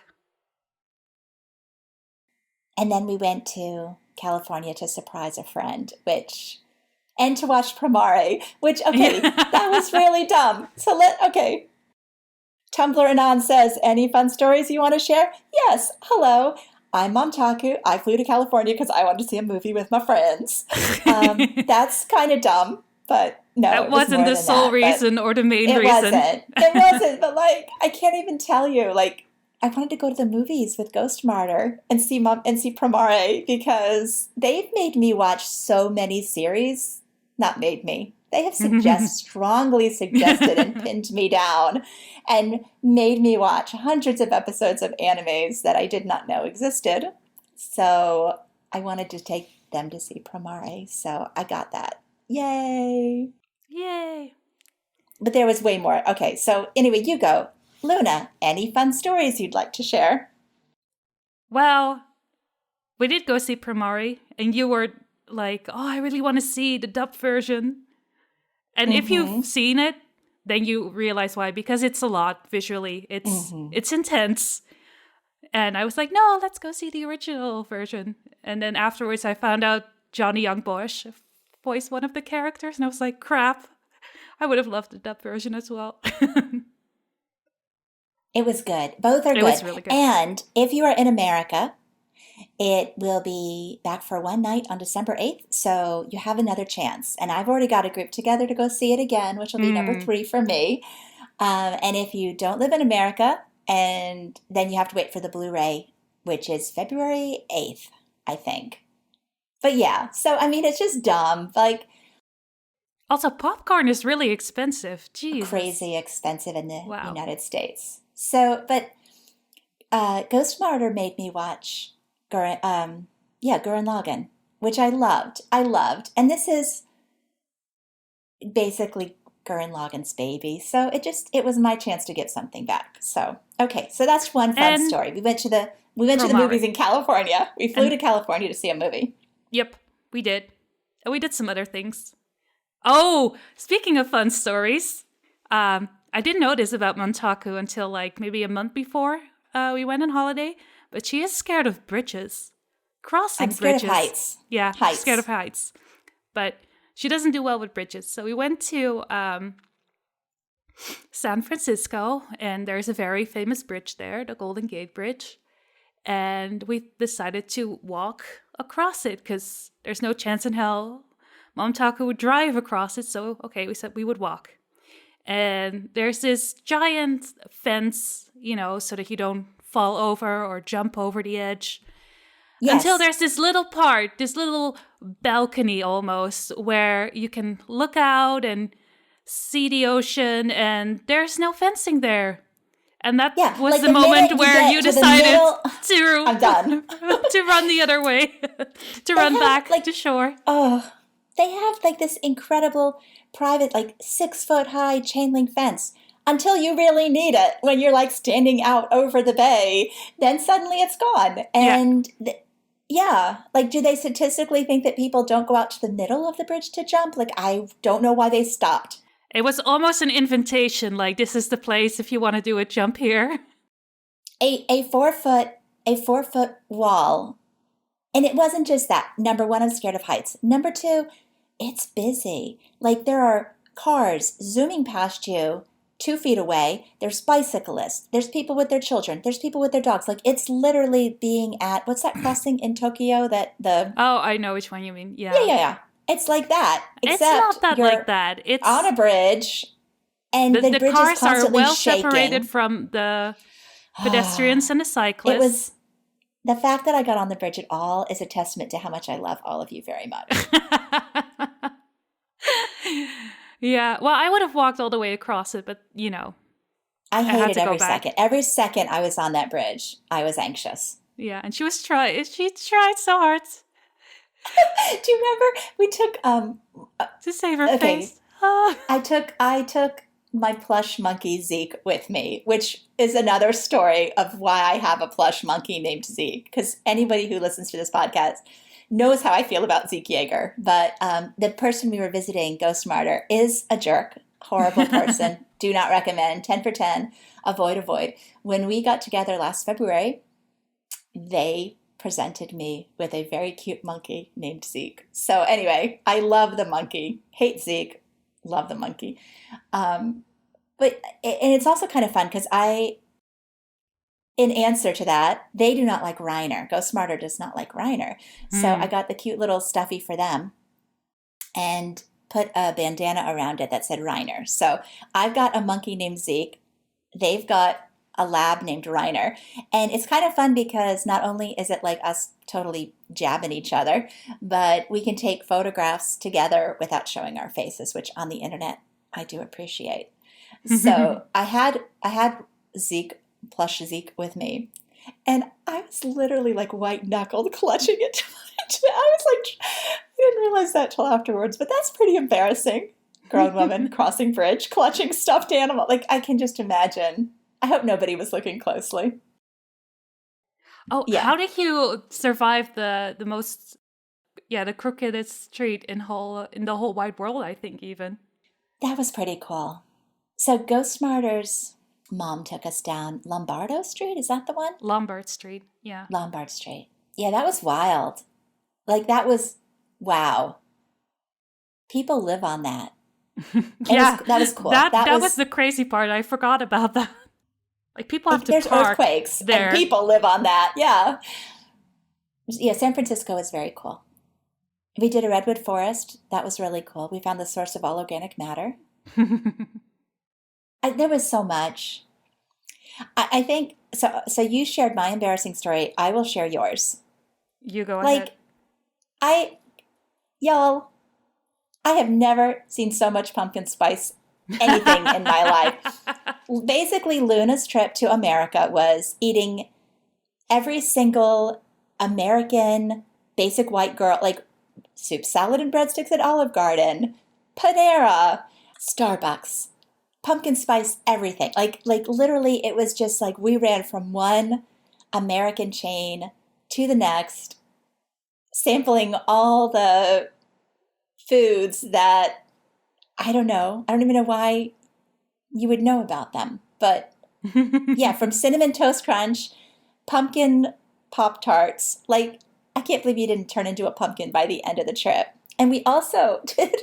Speaker 1: And then we went to California to surprise a friend, and to watch Promare, that was really dumb. So Tumblr Anon says, any fun stories you want to share? Yes. Hello. I'm Mom Taku. I flew to California because I wanted to see a movie with my friends. That's kind of dumb, but no.
Speaker 2: That wasn't the sole reason or the main reason.
Speaker 1: It wasn't, but I can't even tell you. I wanted to go to the movies with Ghost Martyr and see Promare because they've made me watch so many series. Not made me. They have strongly suggested and pinned me down and made me watch hundreds of episodes of animes that I did not know existed. So I wanted to take them to see Promare, so I got that. Yay!
Speaker 2: Yay!
Speaker 1: But there was way more. Okay, so anyway, you go. Luna, any fun stories you'd like to share?
Speaker 2: Well, we did go see Promare, and you were like, oh, I really want to see the dubbed version. And if you've seen it, then you realize why, because it's a lot visually. It's intense. And I was like, no, let's go see the original version. And then afterwards, I found out Johnny Young Bosch voiced one of the characters, and I was like, crap. I would have loved the dub version as well.
Speaker 1: It was good. Both are good. It
Speaker 2: was really good.
Speaker 1: And if you are in America, it will be back for one night on December 8th, so you have another chance. And I've already got a group together to go see it again, which will be number 3 for me. And if you don't live in America, and then you have to wait for the Blu-ray, which is February 8th, I think. But yeah, so I mean, it's just dumb. Like,
Speaker 2: also, popcorn is really expensive. Jeez.
Speaker 1: Crazy expensive in the United States. So, but Ghost Martyr made me watch Gurren Lagann, which I loved. And this is basically Gurren Lagann's baby. So it was my chance to give something back. So, okay. So that's one fun story. We went to the movies in California. We flew to California to see a movie.
Speaker 2: Yep, we did. And we did some other things. Oh, speaking of fun stories, I didn't know this about Montaku until like maybe a month before we went on holiday, but she is scared of bridges. Crossing bridges.
Speaker 1: I'm scared of heights.
Speaker 2: Yeah, heights. She's scared of heights. But she doesn't do well with bridges. So we went to San Francisco, and there's a very famous bridge there, the Golden Gate Bridge. And we decided to walk across it because there's no chance in hell Montaku would drive across it. So, okay, we said we would walk. And there's this giant fence, so that you don't fall over or jump over the edge. Yes. Until there's this little part, this little balcony almost, where you can look out and see the ocean, and there's no fencing there. And that was like the moment where you decided to
Speaker 1: I'm done.
Speaker 2: to run the other way, to run back to shore.
Speaker 1: Oh, they have like this incredible private, like 6-foot high chain link fence until you really need it when you're like standing out over the bay. Then suddenly it's gone. And like, do they statistically think that people don't go out to the middle of the bridge to jump? Like, I don't know why they stopped.
Speaker 2: It was almost an invitation, like, this is the place if you want to do a jump here.
Speaker 1: A 4-foot wall. And it wasn't just that. Number 1, I'm scared of heights. Number 2, it's busy. Like, there are cars zooming past you 2 feet away. There's bicyclists. There's people with their children. There's people with their dogs. Like, it's literally being at, what's that crossing in Tokyo
Speaker 2: Oh, I know which one you mean.
Speaker 1: Yeah. It's like that.
Speaker 2: Except it's not that like that. It's
Speaker 1: on a bridge, and the bridge
Speaker 2: cars
Speaker 1: is constantly
Speaker 2: are well
Speaker 1: shaking.
Speaker 2: Separated from the pedestrians and the cyclists.
Speaker 1: It was the fact that I got on the bridge at all is a testament to how much I love all of you very much.
Speaker 2: Yeah, well, I would have walked all the way across it, but
Speaker 1: I hated every second. Every second I was on that bridge, I was anxious.
Speaker 2: Yeah, and she tried so hard.
Speaker 1: Do you remember we took
Speaker 2: to save her face?
Speaker 1: I took my plush monkey Zeke with me, which is another story of why I have a plush monkey named Zeke. Because anybody who listens to this podcast knows how I feel about Zeke Yeager. But the person we were visiting, Ghost Martyr, is a jerk, horrible person. Do not recommend. 10 for 10. Avoid. When we got together last February, they presented me with a very cute monkey named Zeke. So anyway, I love the monkey. Hate Zeke. Love the monkey. And it's also kind of fun because in answer to that, they do not like Reiner. Ghost Martyr does not like Reiner. So I got the cute little stuffy for them and put a bandana around it that said Reiner. So I've got a monkey named Zeke. They've got a lab named Reiner. And it's kind of fun because not only is it like us totally jabbing each other, but we can take photographs together without showing our faces, which on the internet I do appreciate. So I had Zeke, plush Zeke with me. And I was literally like white knuckled clutching it. I was like, I didn't realize that till afterwards, but that's pretty embarrassing. Grown woman crossing bridge, clutching stuffed animal. Like, I can just imagine. I hope nobody was looking closely.
Speaker 2: Oh,
Speaker 1: Yeah.
Speaker 2: how did you survive the most, the crookedest street in the whole wide world, I think, even?
Speaker 1: That was pretty cool. So Ghost Martyr's mom took us down Lombardo Street. Is that the one?
Speaker 2: Lombard Street, yeah.
Speaker 1: Lombard Street. Yeah, that was wild. Like, that was, wow. People live on that.
Speaker 2: Yeah,
Speaker 1: that was cool.
Speaker 2: That was the crazy part. I forgot about that. Like, people have to
Speaker 1: there's
Speaker 2: park
Speaker 1: earthquakes
Speaker 2: there.
Speaker 1: And people live on that. Yeah. Yeah, San Francisco is very cool. We did a redwood forest. That was really cool. We found the source of all organic matter. There was so much. I think, so you shared my embarrassing story. I will share yours.
Speaker 2: You go ahead.
Speaker 1: Y'all, I have never seen so much pumpkin spice anything in my life. Basically, Luna's trip to America was eating every single American basic white girl, like soup, salad, and breadsticks at Olive Garden, Panera, Starbucks, pumpkin spice, everything. Like literally, it was just like we ran from one American chain to the next, sampling all the foods that, I don't know. I don't even know why you would know about them. But yeah, from Cinnamon Toast Crunch, pumpkin Pop-Tarts. Like, I can't believe you didn't turn into a pumpkin by the end of the trip. And we also did,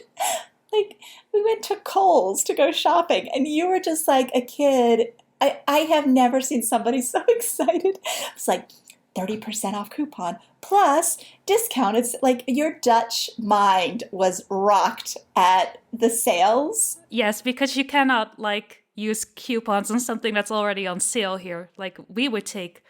Speaker 1: we went to Kohl's to go shopping. And you were just like a kid. I have never seen somebody so excited. It's like 30% off coupon plus discount. It's like your Dutch mind was rocked at the sales.
Speaker 2: Yes, because you cannot use coupons on something that's already on sale here. Like, we would take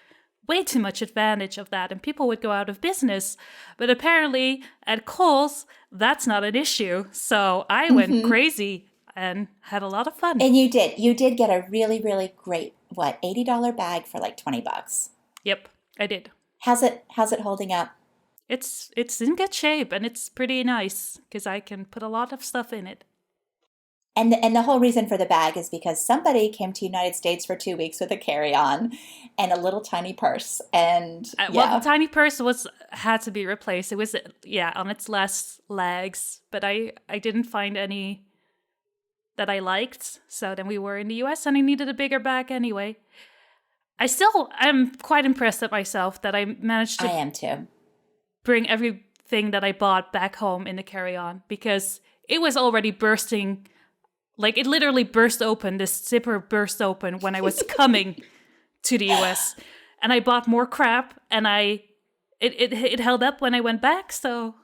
Speaker 2: way too much advantage of that and people would go out of business. But apparently at Kohl's, that's not an issue. So I went crazy and had a lot of fun.
Speaker 1: And you did get a really, really great, $80 bag for like $20.
Speaker 2: Yep, I did.
Speaker 1: How's it holding up?
Speaker 2: It's in good shape and it's pretty nice because I can put a lot of stuff in it.
Speaker 1: And the whole reason for the bag is because somebody came to the United States for 2 weeks with a carry-on and a little tiny purse. And
Speaker 2: well, the tiny purse had to be replaced. It was on its last legs, but I didn't find any that I liked. So then we were in the US and I needed a bigger bag anyway. I'm quite impressed at myself that I managed to
Speaker 1: I am too.
Speaker 2: Bring everything that I bought back home in the carry-on because it was already bursting. Like, it literally burst open. This zipper burst open when I was coming to the US. And I bought more crap and it held up when I went back, so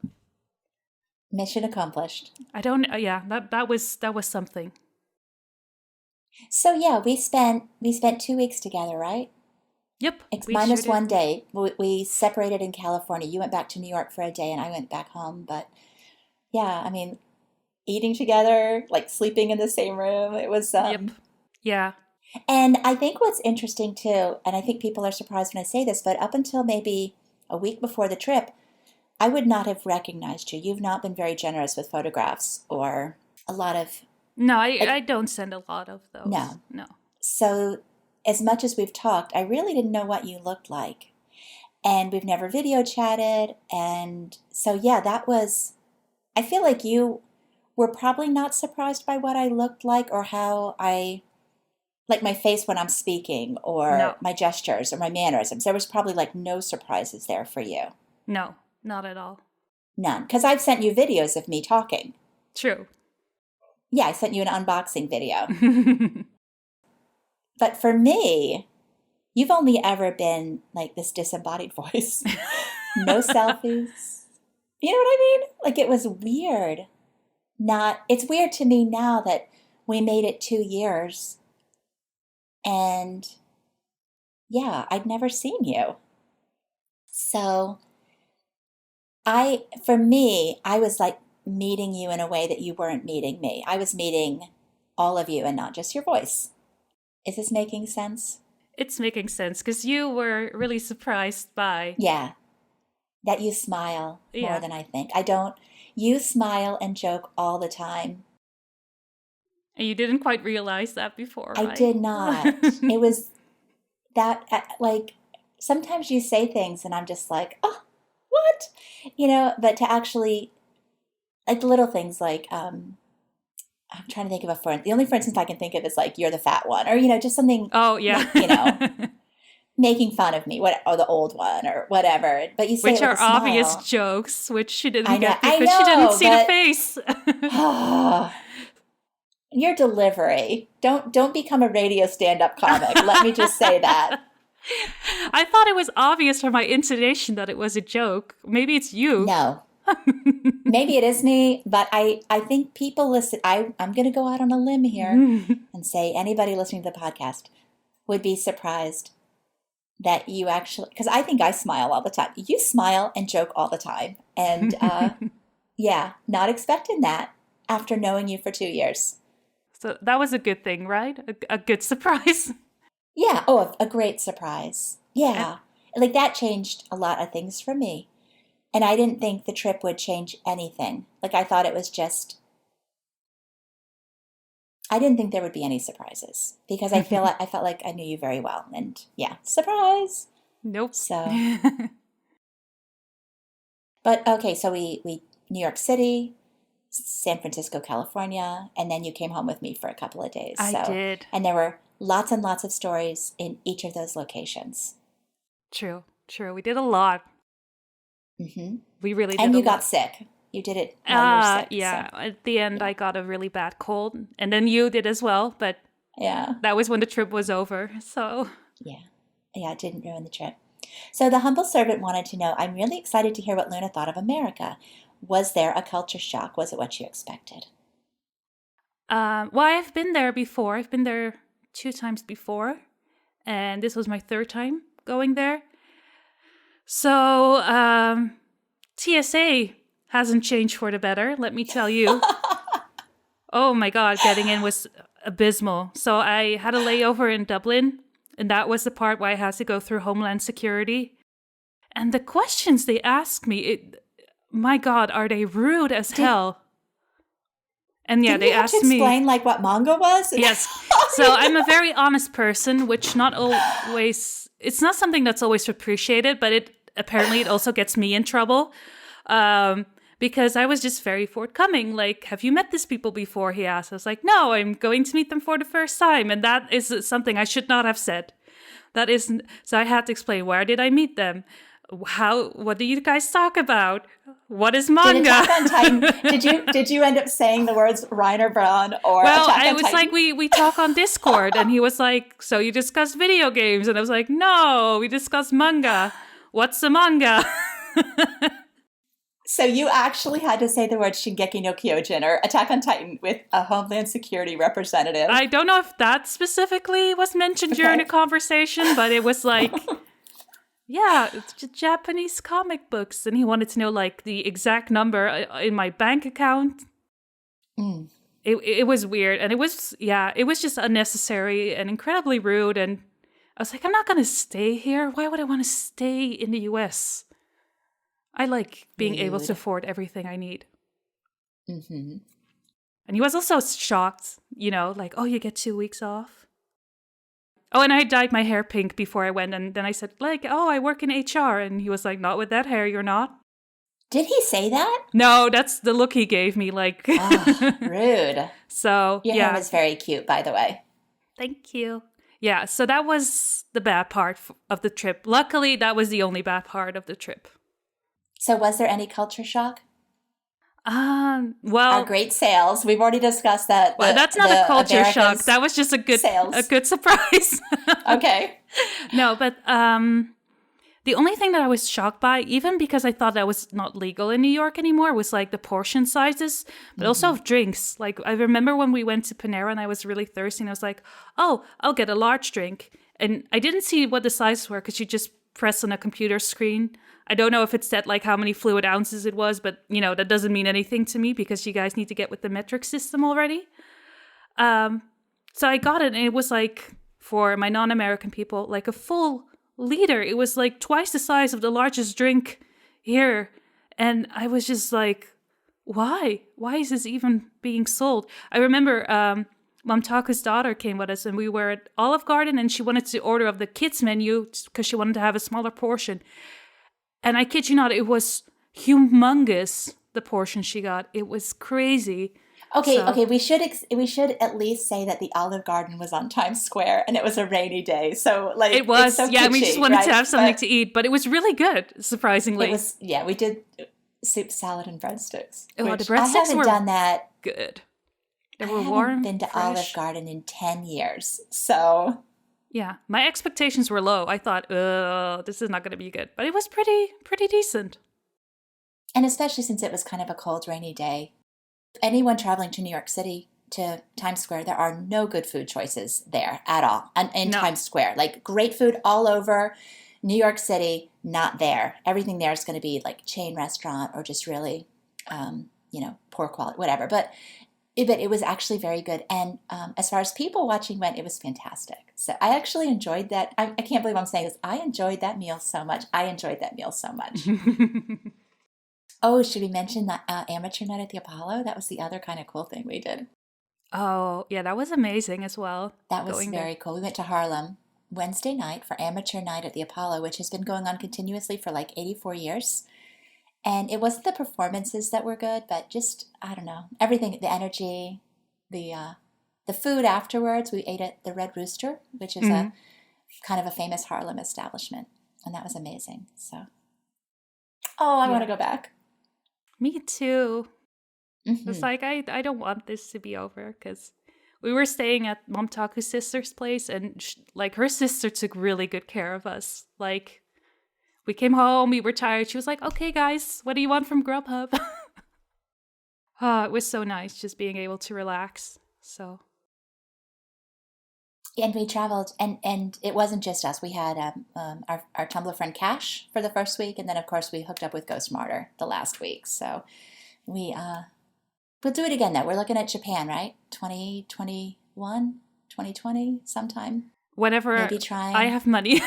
Speaker 1: Mission accomplished.
Speaker 2: That was something.
Speaker 1: So yeah, we spent 2 weeks together, right?
Speaker 2: Yep.
Speaker 1: Minus 1 day. We separated in California. You went back to New York for a day and I went back home. But yeah, I mean, eating together, like sleeping in the same room. It was
Speaker 2: Yep. Yeah.
Speaker 1: And I think what's interesting too, and I think people are surprised when I say this, but up until maybe a week before the trip, I would not have recognized you. You've not been very generous with photographs or a lot of...
Speaker 2: No, I don't send a lot of those. No.
Speaker 1: So as much as we've talked, I really didn't know what you looked like. And we've never video chatted. And so, yeah, that was... I feel like you were probably not surprised by what I looked like or how like my face when I'm speaking or my gestures or my mannerisms. There was probably no surprises there for you.
Speaker 2: No, not at all.
Speaker 1: None. Because I've sent you videos of me talking.
Speaker 2: True.
Speaker 1: Yeah, I sent you an unboxing video. But for me, you've only ever been like this disembodied voice. No selfies. You know what I mean? Like, it was weird. It's weird to me now that we made it 2 years and yeah, I'd never seen you. So for me, I was like meeting you in a way that you weren't meeting me. I was meeting all of you and not just your voice. Is this making sense?
Speaker 2: It's making sense because you were really surprised by.
Speaker 1: Yeah, that you smile more
Speaker 2: Yeah.
Speaker 1: than I think. I don't. You smile and joke all the time.
Speaker 2: And you didn't quite realize that before,
Speaker 1: I
Speaker 2: right?
Speaker 1: did not. It was that, like, sometimes you say things and I'm just like, oh, what? But to actually, like, little things like, I'm trying to think of a friend. The only for instance I can think of is like, you're the fat one, or, just something
Speaker 2: Oh, yeah.
Speaker 1: like, making fun of me, or the old one, or whatever. But you say
Speaker 2: Which
Speaker 1: it with
Speaker 2: are
Speaker 1: a smile.
Speaker 2: obvious jokes, which she didn't
Speaker 1: I know,
Speaker 2: get because she didn't see the face.
Speaker 1: Your delivery. Don't become a radio stand-up comic. Let me just say that.
Speaker 2: I thought it was obvious from my intonation that it was a joke. Maybe it's you.
Speaker 1: No. Maybe it is me, but I think people listen. I'm going to go out on a limb here and say anybody listening to the podcast would be surprised that you actually, because I think I smile all the time. You smile and joke all the time. And yeah, not expecting that after knowing you for 2 years.
Speaker 2: So that was a good thing, right? A good surprise.
Speaker 1: Yeah. Oh, a great surprise. Yeah. Like that changed a lot of things for me. And I didn't think the trip would change anything. Like I thought it was just, I didn't think there would be any surprises because I felt like I knew you very well. And yeah, surprise.
Speaker 2: Nope.
Speaker 1: So, but okay, so we New York City, San Francisco, California, and then you came home with me for a couple of days.
Speaker 2: I did.
Speaker 1: And there were lots and lots of stories in each of those locations.
Speaker 2: True. We did a lot.
Speaker 1: Mm-hmm.
Speaker 2: We really did.
Speaker 1: And you
Speaker 2: got
Speaker 1: sick. You did it while you were sick.
Speaker 2: Yeah.
Speaker 1: So.
Speaker 2: At the end, I got a really bad cold, and then you did as well. But
Speaker 1: yeah,
Speaker 2: that was when the trip was over. So
Speaker 1: yeah, it didn't ruin the trip. So the humble servant wanted to know, I'm really excited to hear what Luna thought of America. Was there a culture shock? Was it what you expected?
Speaker 2: Well, I've been there before. I've been there 2 times before, and this was my 3rd time going there. So TSA hasn't changed for the better, let me tell you. Oh my God, getting in was abysmal. So I had a layover in Dublin, and that was the part where I had to go through Homeland Security. And the questions they asked me, my God, are they rude as hell? And yeah, they asked me.
Speaker 1: Did you explain like what manga was?
Speaker 2: Yes. So I'm a very honest person, which not always, it's not something that's always appreciated, but it also gets me in trouble. Because I was just very forthcoming. Like, have you met these people before? He asked. I was like, no, I'm going to meet them for the first time. And that is something I should not have said. So I had to explain, where did I meet them? What do you guys talk about? What is manga?
Speaker 1: Did you end up saying the words Reiner Braun or
Speaker 2: Well,
Speaker 1: Attack on
Speaker 2: I was
Speaker 1: Titan?
Speaker 2: like, we talk on Discord, and he was like, so you discuss video games? And I was like, no, we discuss manga. What's a manga?
Speaker 1: So you actually had to say the words Shingeki no Kyojin or Attack on Titan with a Homeland Security representative.
Speaker 2: I don't know if that specifically was mentioned during the conversation, but it was like, yeah, it's Japanese comic books. And he wanted to know like the exact number in my bank account.
Speaker 1: Mm.
Speaker 2: It was weird. And it was just unnecessary and incredibly rude. And I was like, I'm not going to stay here. Why would I want to stay in the US? I like being able to afford everything I need.
Speaker 1: Mm-hmm.
Speaker 2: And he was also shocked, like, oh, you get 2 weeks off? Oh, and I dyed my hair pink before I went. And then I said, like, oh, I work in HR. And he was like, not with that hair, you're not.
Speaker 1: Did he say that?
Speaker 2: No, that's the look he gave me, like.
Speaker 1: Oh, rude.
Speaker 2: So,
Speaker 1: Your hair was very cute, by the way.
Speaker 2: Thank you. Yeah, so that was the bad part of the trip. Luckily, that was the only bad part of the trip.
Speaker 1: So was there any culture shock?
Speaker 2: Well,
Speaker 1: our great sales. We've already discussed that.
Speaker 2: Well, that's not a culture shock. That was just a good surprise.
Speaker 1: Okay.
Speaker 2: No, but the only thing that I was shocked by, even because I thought that was not legal in New York anymore, was like the portion sizes, but also of drinks. Like I remember when we went to Panera and I was really thirsty and I was like, oh, I'll get a large drink. And I didn't see what the sizes were because you just press on a computer screen. I don't know if it said like how many fluid ounces it was, but that doesn't mean anything to me because you guys need to get with the metric system already. So I got it and it was like for my non-American people, like a full liter. It was like twice the size of the largest drink here. And I was just like, why? Why is this even being sold? I remember Mom Taku's daughter came with us and we were at Olive Garden and she wanted to order of the kids menu because she wanted to have a smaller portion. And I kid you not, it was humongous, the portion she got. It was crazy.
Speaker 1: Okay. We should at least say that the Olive Garden was on Times Square and it was a rainy day. So like
Speaker 2: it was,
Speaker 1: it's so
Speaker 2: yeah.
Speaker 1: kitschy,
Speaker 2: We just wanted
Speaker 1: right?
Speaker 2: to have something to eat, but it was really good. Surprisingly,
Speaker 1: it was. Yeah, we did soup, salad, and breadsticks.
Speaker 2: Oh,
Speaker 1: which
Speaker 2: the breadsticks
Speaker 1: I haven't
Speaker 2: were
Speaker 1: done that.
Speaker 2: Good. They
Speaker 1: I
Speaker 2: were
Speaker 1: haven't
Speaker 2: warm.
Speaker 1: been to
Speaker 2: fresh.
Speaker 1: Olive Garden in 10 years, so
Speaker 2: yeah, my expectations were low. I thought, this is not going to be good, but it was pretty decent.
Speaker 1: And especially since it was kind of a cold, rainy day. Anyone traveling to New York City, to Times Square, there are no good food choices there at all. In Times Square, like great food all over New York City, not there. Everything there is going to be like chain restaurant or just really, poor quality, whatever. But it was actually very good. And as far as people watching went, it was fantastic. So I actually enjoyed that. I can't believe I'm saying this. I enjoyed that meal so much. Oh, should we mention the amateur night at the Apollo? That was the other kind of cool thing we did.
Speaker 2: Oh, yeah, that was amazing as well.
Speaker 1: That was very cool. We went to Harlem Wednesday night for amateur night at the Apollo, which has been going on continuously for like 84 years. And it wasn't the performances that were good, but just, I don't know, everything, the energy, the food afterwards. We ate at the Red Rooster, which is a kind of a famous Harlem establishment. And that was amazing. So, I want to go back.
Speaker 2: Me too. Mm-hmm. It's like, I don't want this to be over because we were staying at Mom Taku's sister's place and her sister took really good care of us. Like, we came home, we were tired. She was like, okay, guys, what do you want from Grubhub? It was so nice just being able to relax. So.
Speaker 1: And we traveled, and it wasn't just us. We had our Tumblr friend Cash for the first week, and then, of course, we hooked up with Ghost Martyr the last week. So we'll do it again, though. We're looking at Japan, right? 2021, 2020, sometime.
Speaker 2: Whenever
Speaker 1: maybe trying.
Speaker 2: I have money.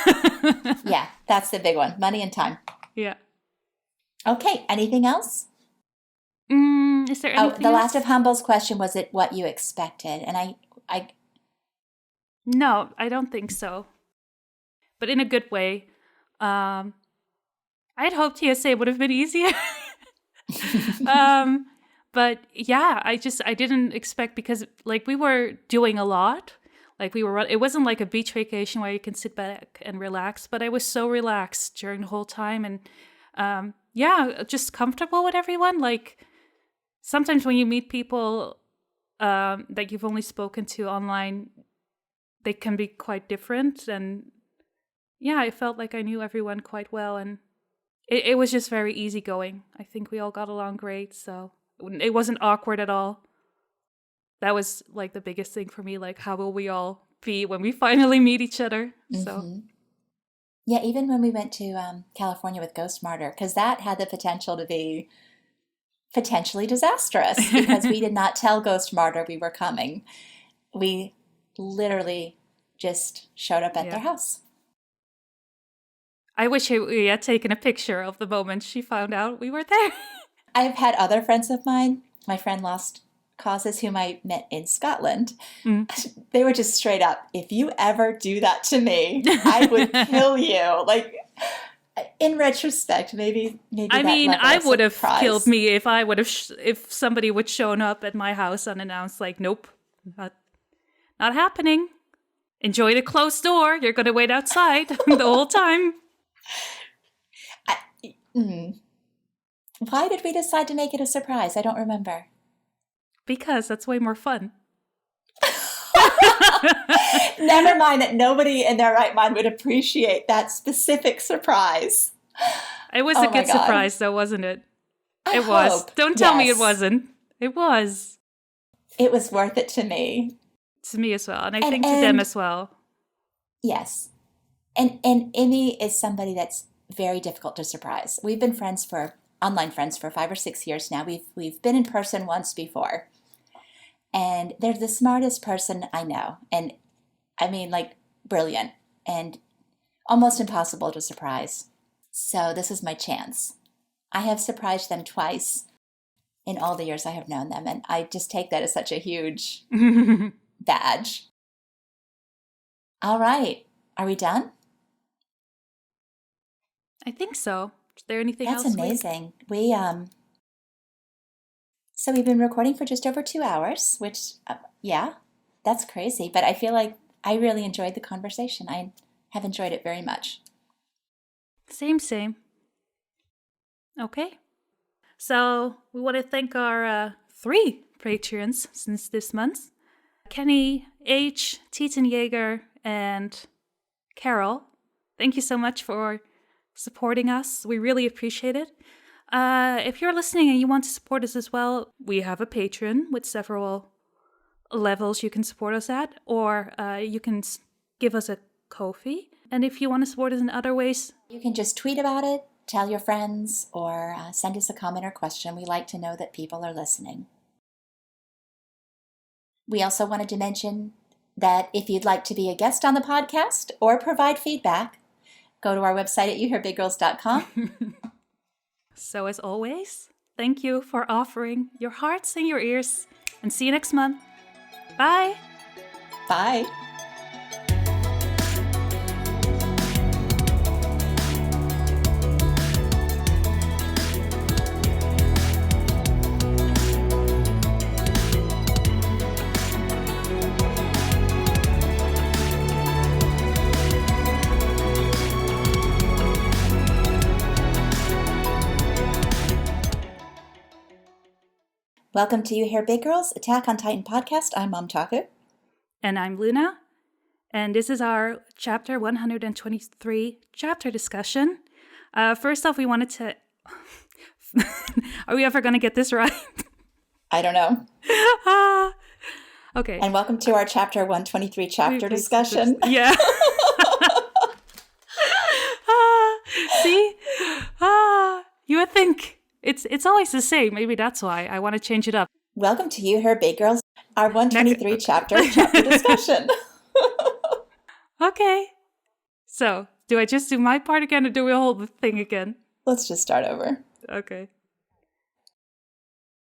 Speaker 1: Yeah, that's the big one. Money and time.
Speaker 2: Yeah.
Speaker 1: Okay, anything else?
Speaker 2: Is there anything
Speaker 1: the
Speaker 2: else?
Speaker 1: last of Humble's question was it what you expected? And I
Speaker 2: No, I don't think so. But in a good way. I'd hoped TSA would have been easier. But yeah, I didn't expect because we were doing a lot. It wasn't like a beach vacation where you can sit back and relax, but I was so relaxed during the whole time and just comfortable with everyone. Like sometimes when you meet people that you've only spoken to online, they can be quite different. And yeah, I felt like I knew everyone quite well and it was just very easygoing. I think we all got along great, so it wasn't awkward at all. That was like the biggest thing for me, like how will we all be when we finally meet each other? So
Speaker 1: yeah, even when we went to California with Ghost Martyr, because that had the potential to be potentially disastrous because we did not tell Ghost Martyr we were coming. We literally just showed up at their house.
Speaker 2: I wish we had taken a picture of the moment she found out we were there.
Speaker 1: I've had other friends of mine, my friend Lost Causes, whom I met in Scotland. They were just straight up, if you ever do that to me, I would kill you. Like, in retrospect, maybe
Speaker 2: I mean, I would have killed me if I would have if somebody would shown up at my house unannounced. Like, nope, not happening. Enjoy the closed door. You're going to wait outside the whole time.
Speaker 1: Why did we decide to make it a surprise? I don't remember.
Speaker 2: Because that's way more fun.
Speaker 1: Never mind that nobody in their right mind would appreciate that specific surprise.
Speaker 2: It was a good surprise, though, wasn't it? It was. Don't tell me it wasn't. It was.
Speaker 1: It was worth it to me.
Speaker 2: To me as well. And I think to them as well.
Speaker 1: Yes. And Imi is somebody that's very difficult to surprise. We've been online friends for 5 or 6 years now. We've been in person once before. And they're the smartest person I know. And I mean, like, brilliant and almost impossible to surprise. So this is my chance. I have surprised them twice in all the years I have known them, and I just take that as such a huge badge. All right. Are we done?
Speaker 2: I think so. Is there anything else?
Speaker 1: That's amazing. So we've been recording for just over 2 hours, which, yeah, that's crazy. But I feel like I really enjoyed the conversation. I have enjoyed it very much.
Speaker 2: Same. Okay. So we want to thank our 3 patrons since this month. Kenny, H, Tietenjager, and Carol. Thank you so much for supporting us. We really appreciate it. If you're listening and you want to support us as well, we have a Patreon with several levels you can support us at, or you can give us a Ko-fi. And if you want to support us in other ways,
Speaker 1: you can just tweet about it, tell your friends, or send us a comment or question. We like to know that people are listening. We also wanted to mention that if you'd like to be a guest on the podcast or provide feedback, go to our website at youherebigirls.com.
Speaker 2: So as always, thank you for offering your hearts and your ears, and see you next month. Bye!
Speaker 1: Bye! Welcome to You Hear Big Girls, Attack on Titan podcast. I'm Mom Taku.
Speaker 2: And I'm Luna. And this is our chapter 123 chapter discussion. First off, we wanted to... Are we ever going to get this right?
Speaker 1: I don't know.
Speaker 2: Okay.
Speaker 1: And welcome to our chapter 123 chapter discussion.
Speaker 2: Yeah. See? You would think... It's always the same. Maybe that's why I want to change it up.
Speaker 1: Welcome to You Hear Big Girls, our 123 chapter discussion.
Speaker 2: Okay. So, do I just do my part again or do we hold the thing again?
Speaker 1: Let's just start over.
Speaker 2: Okay.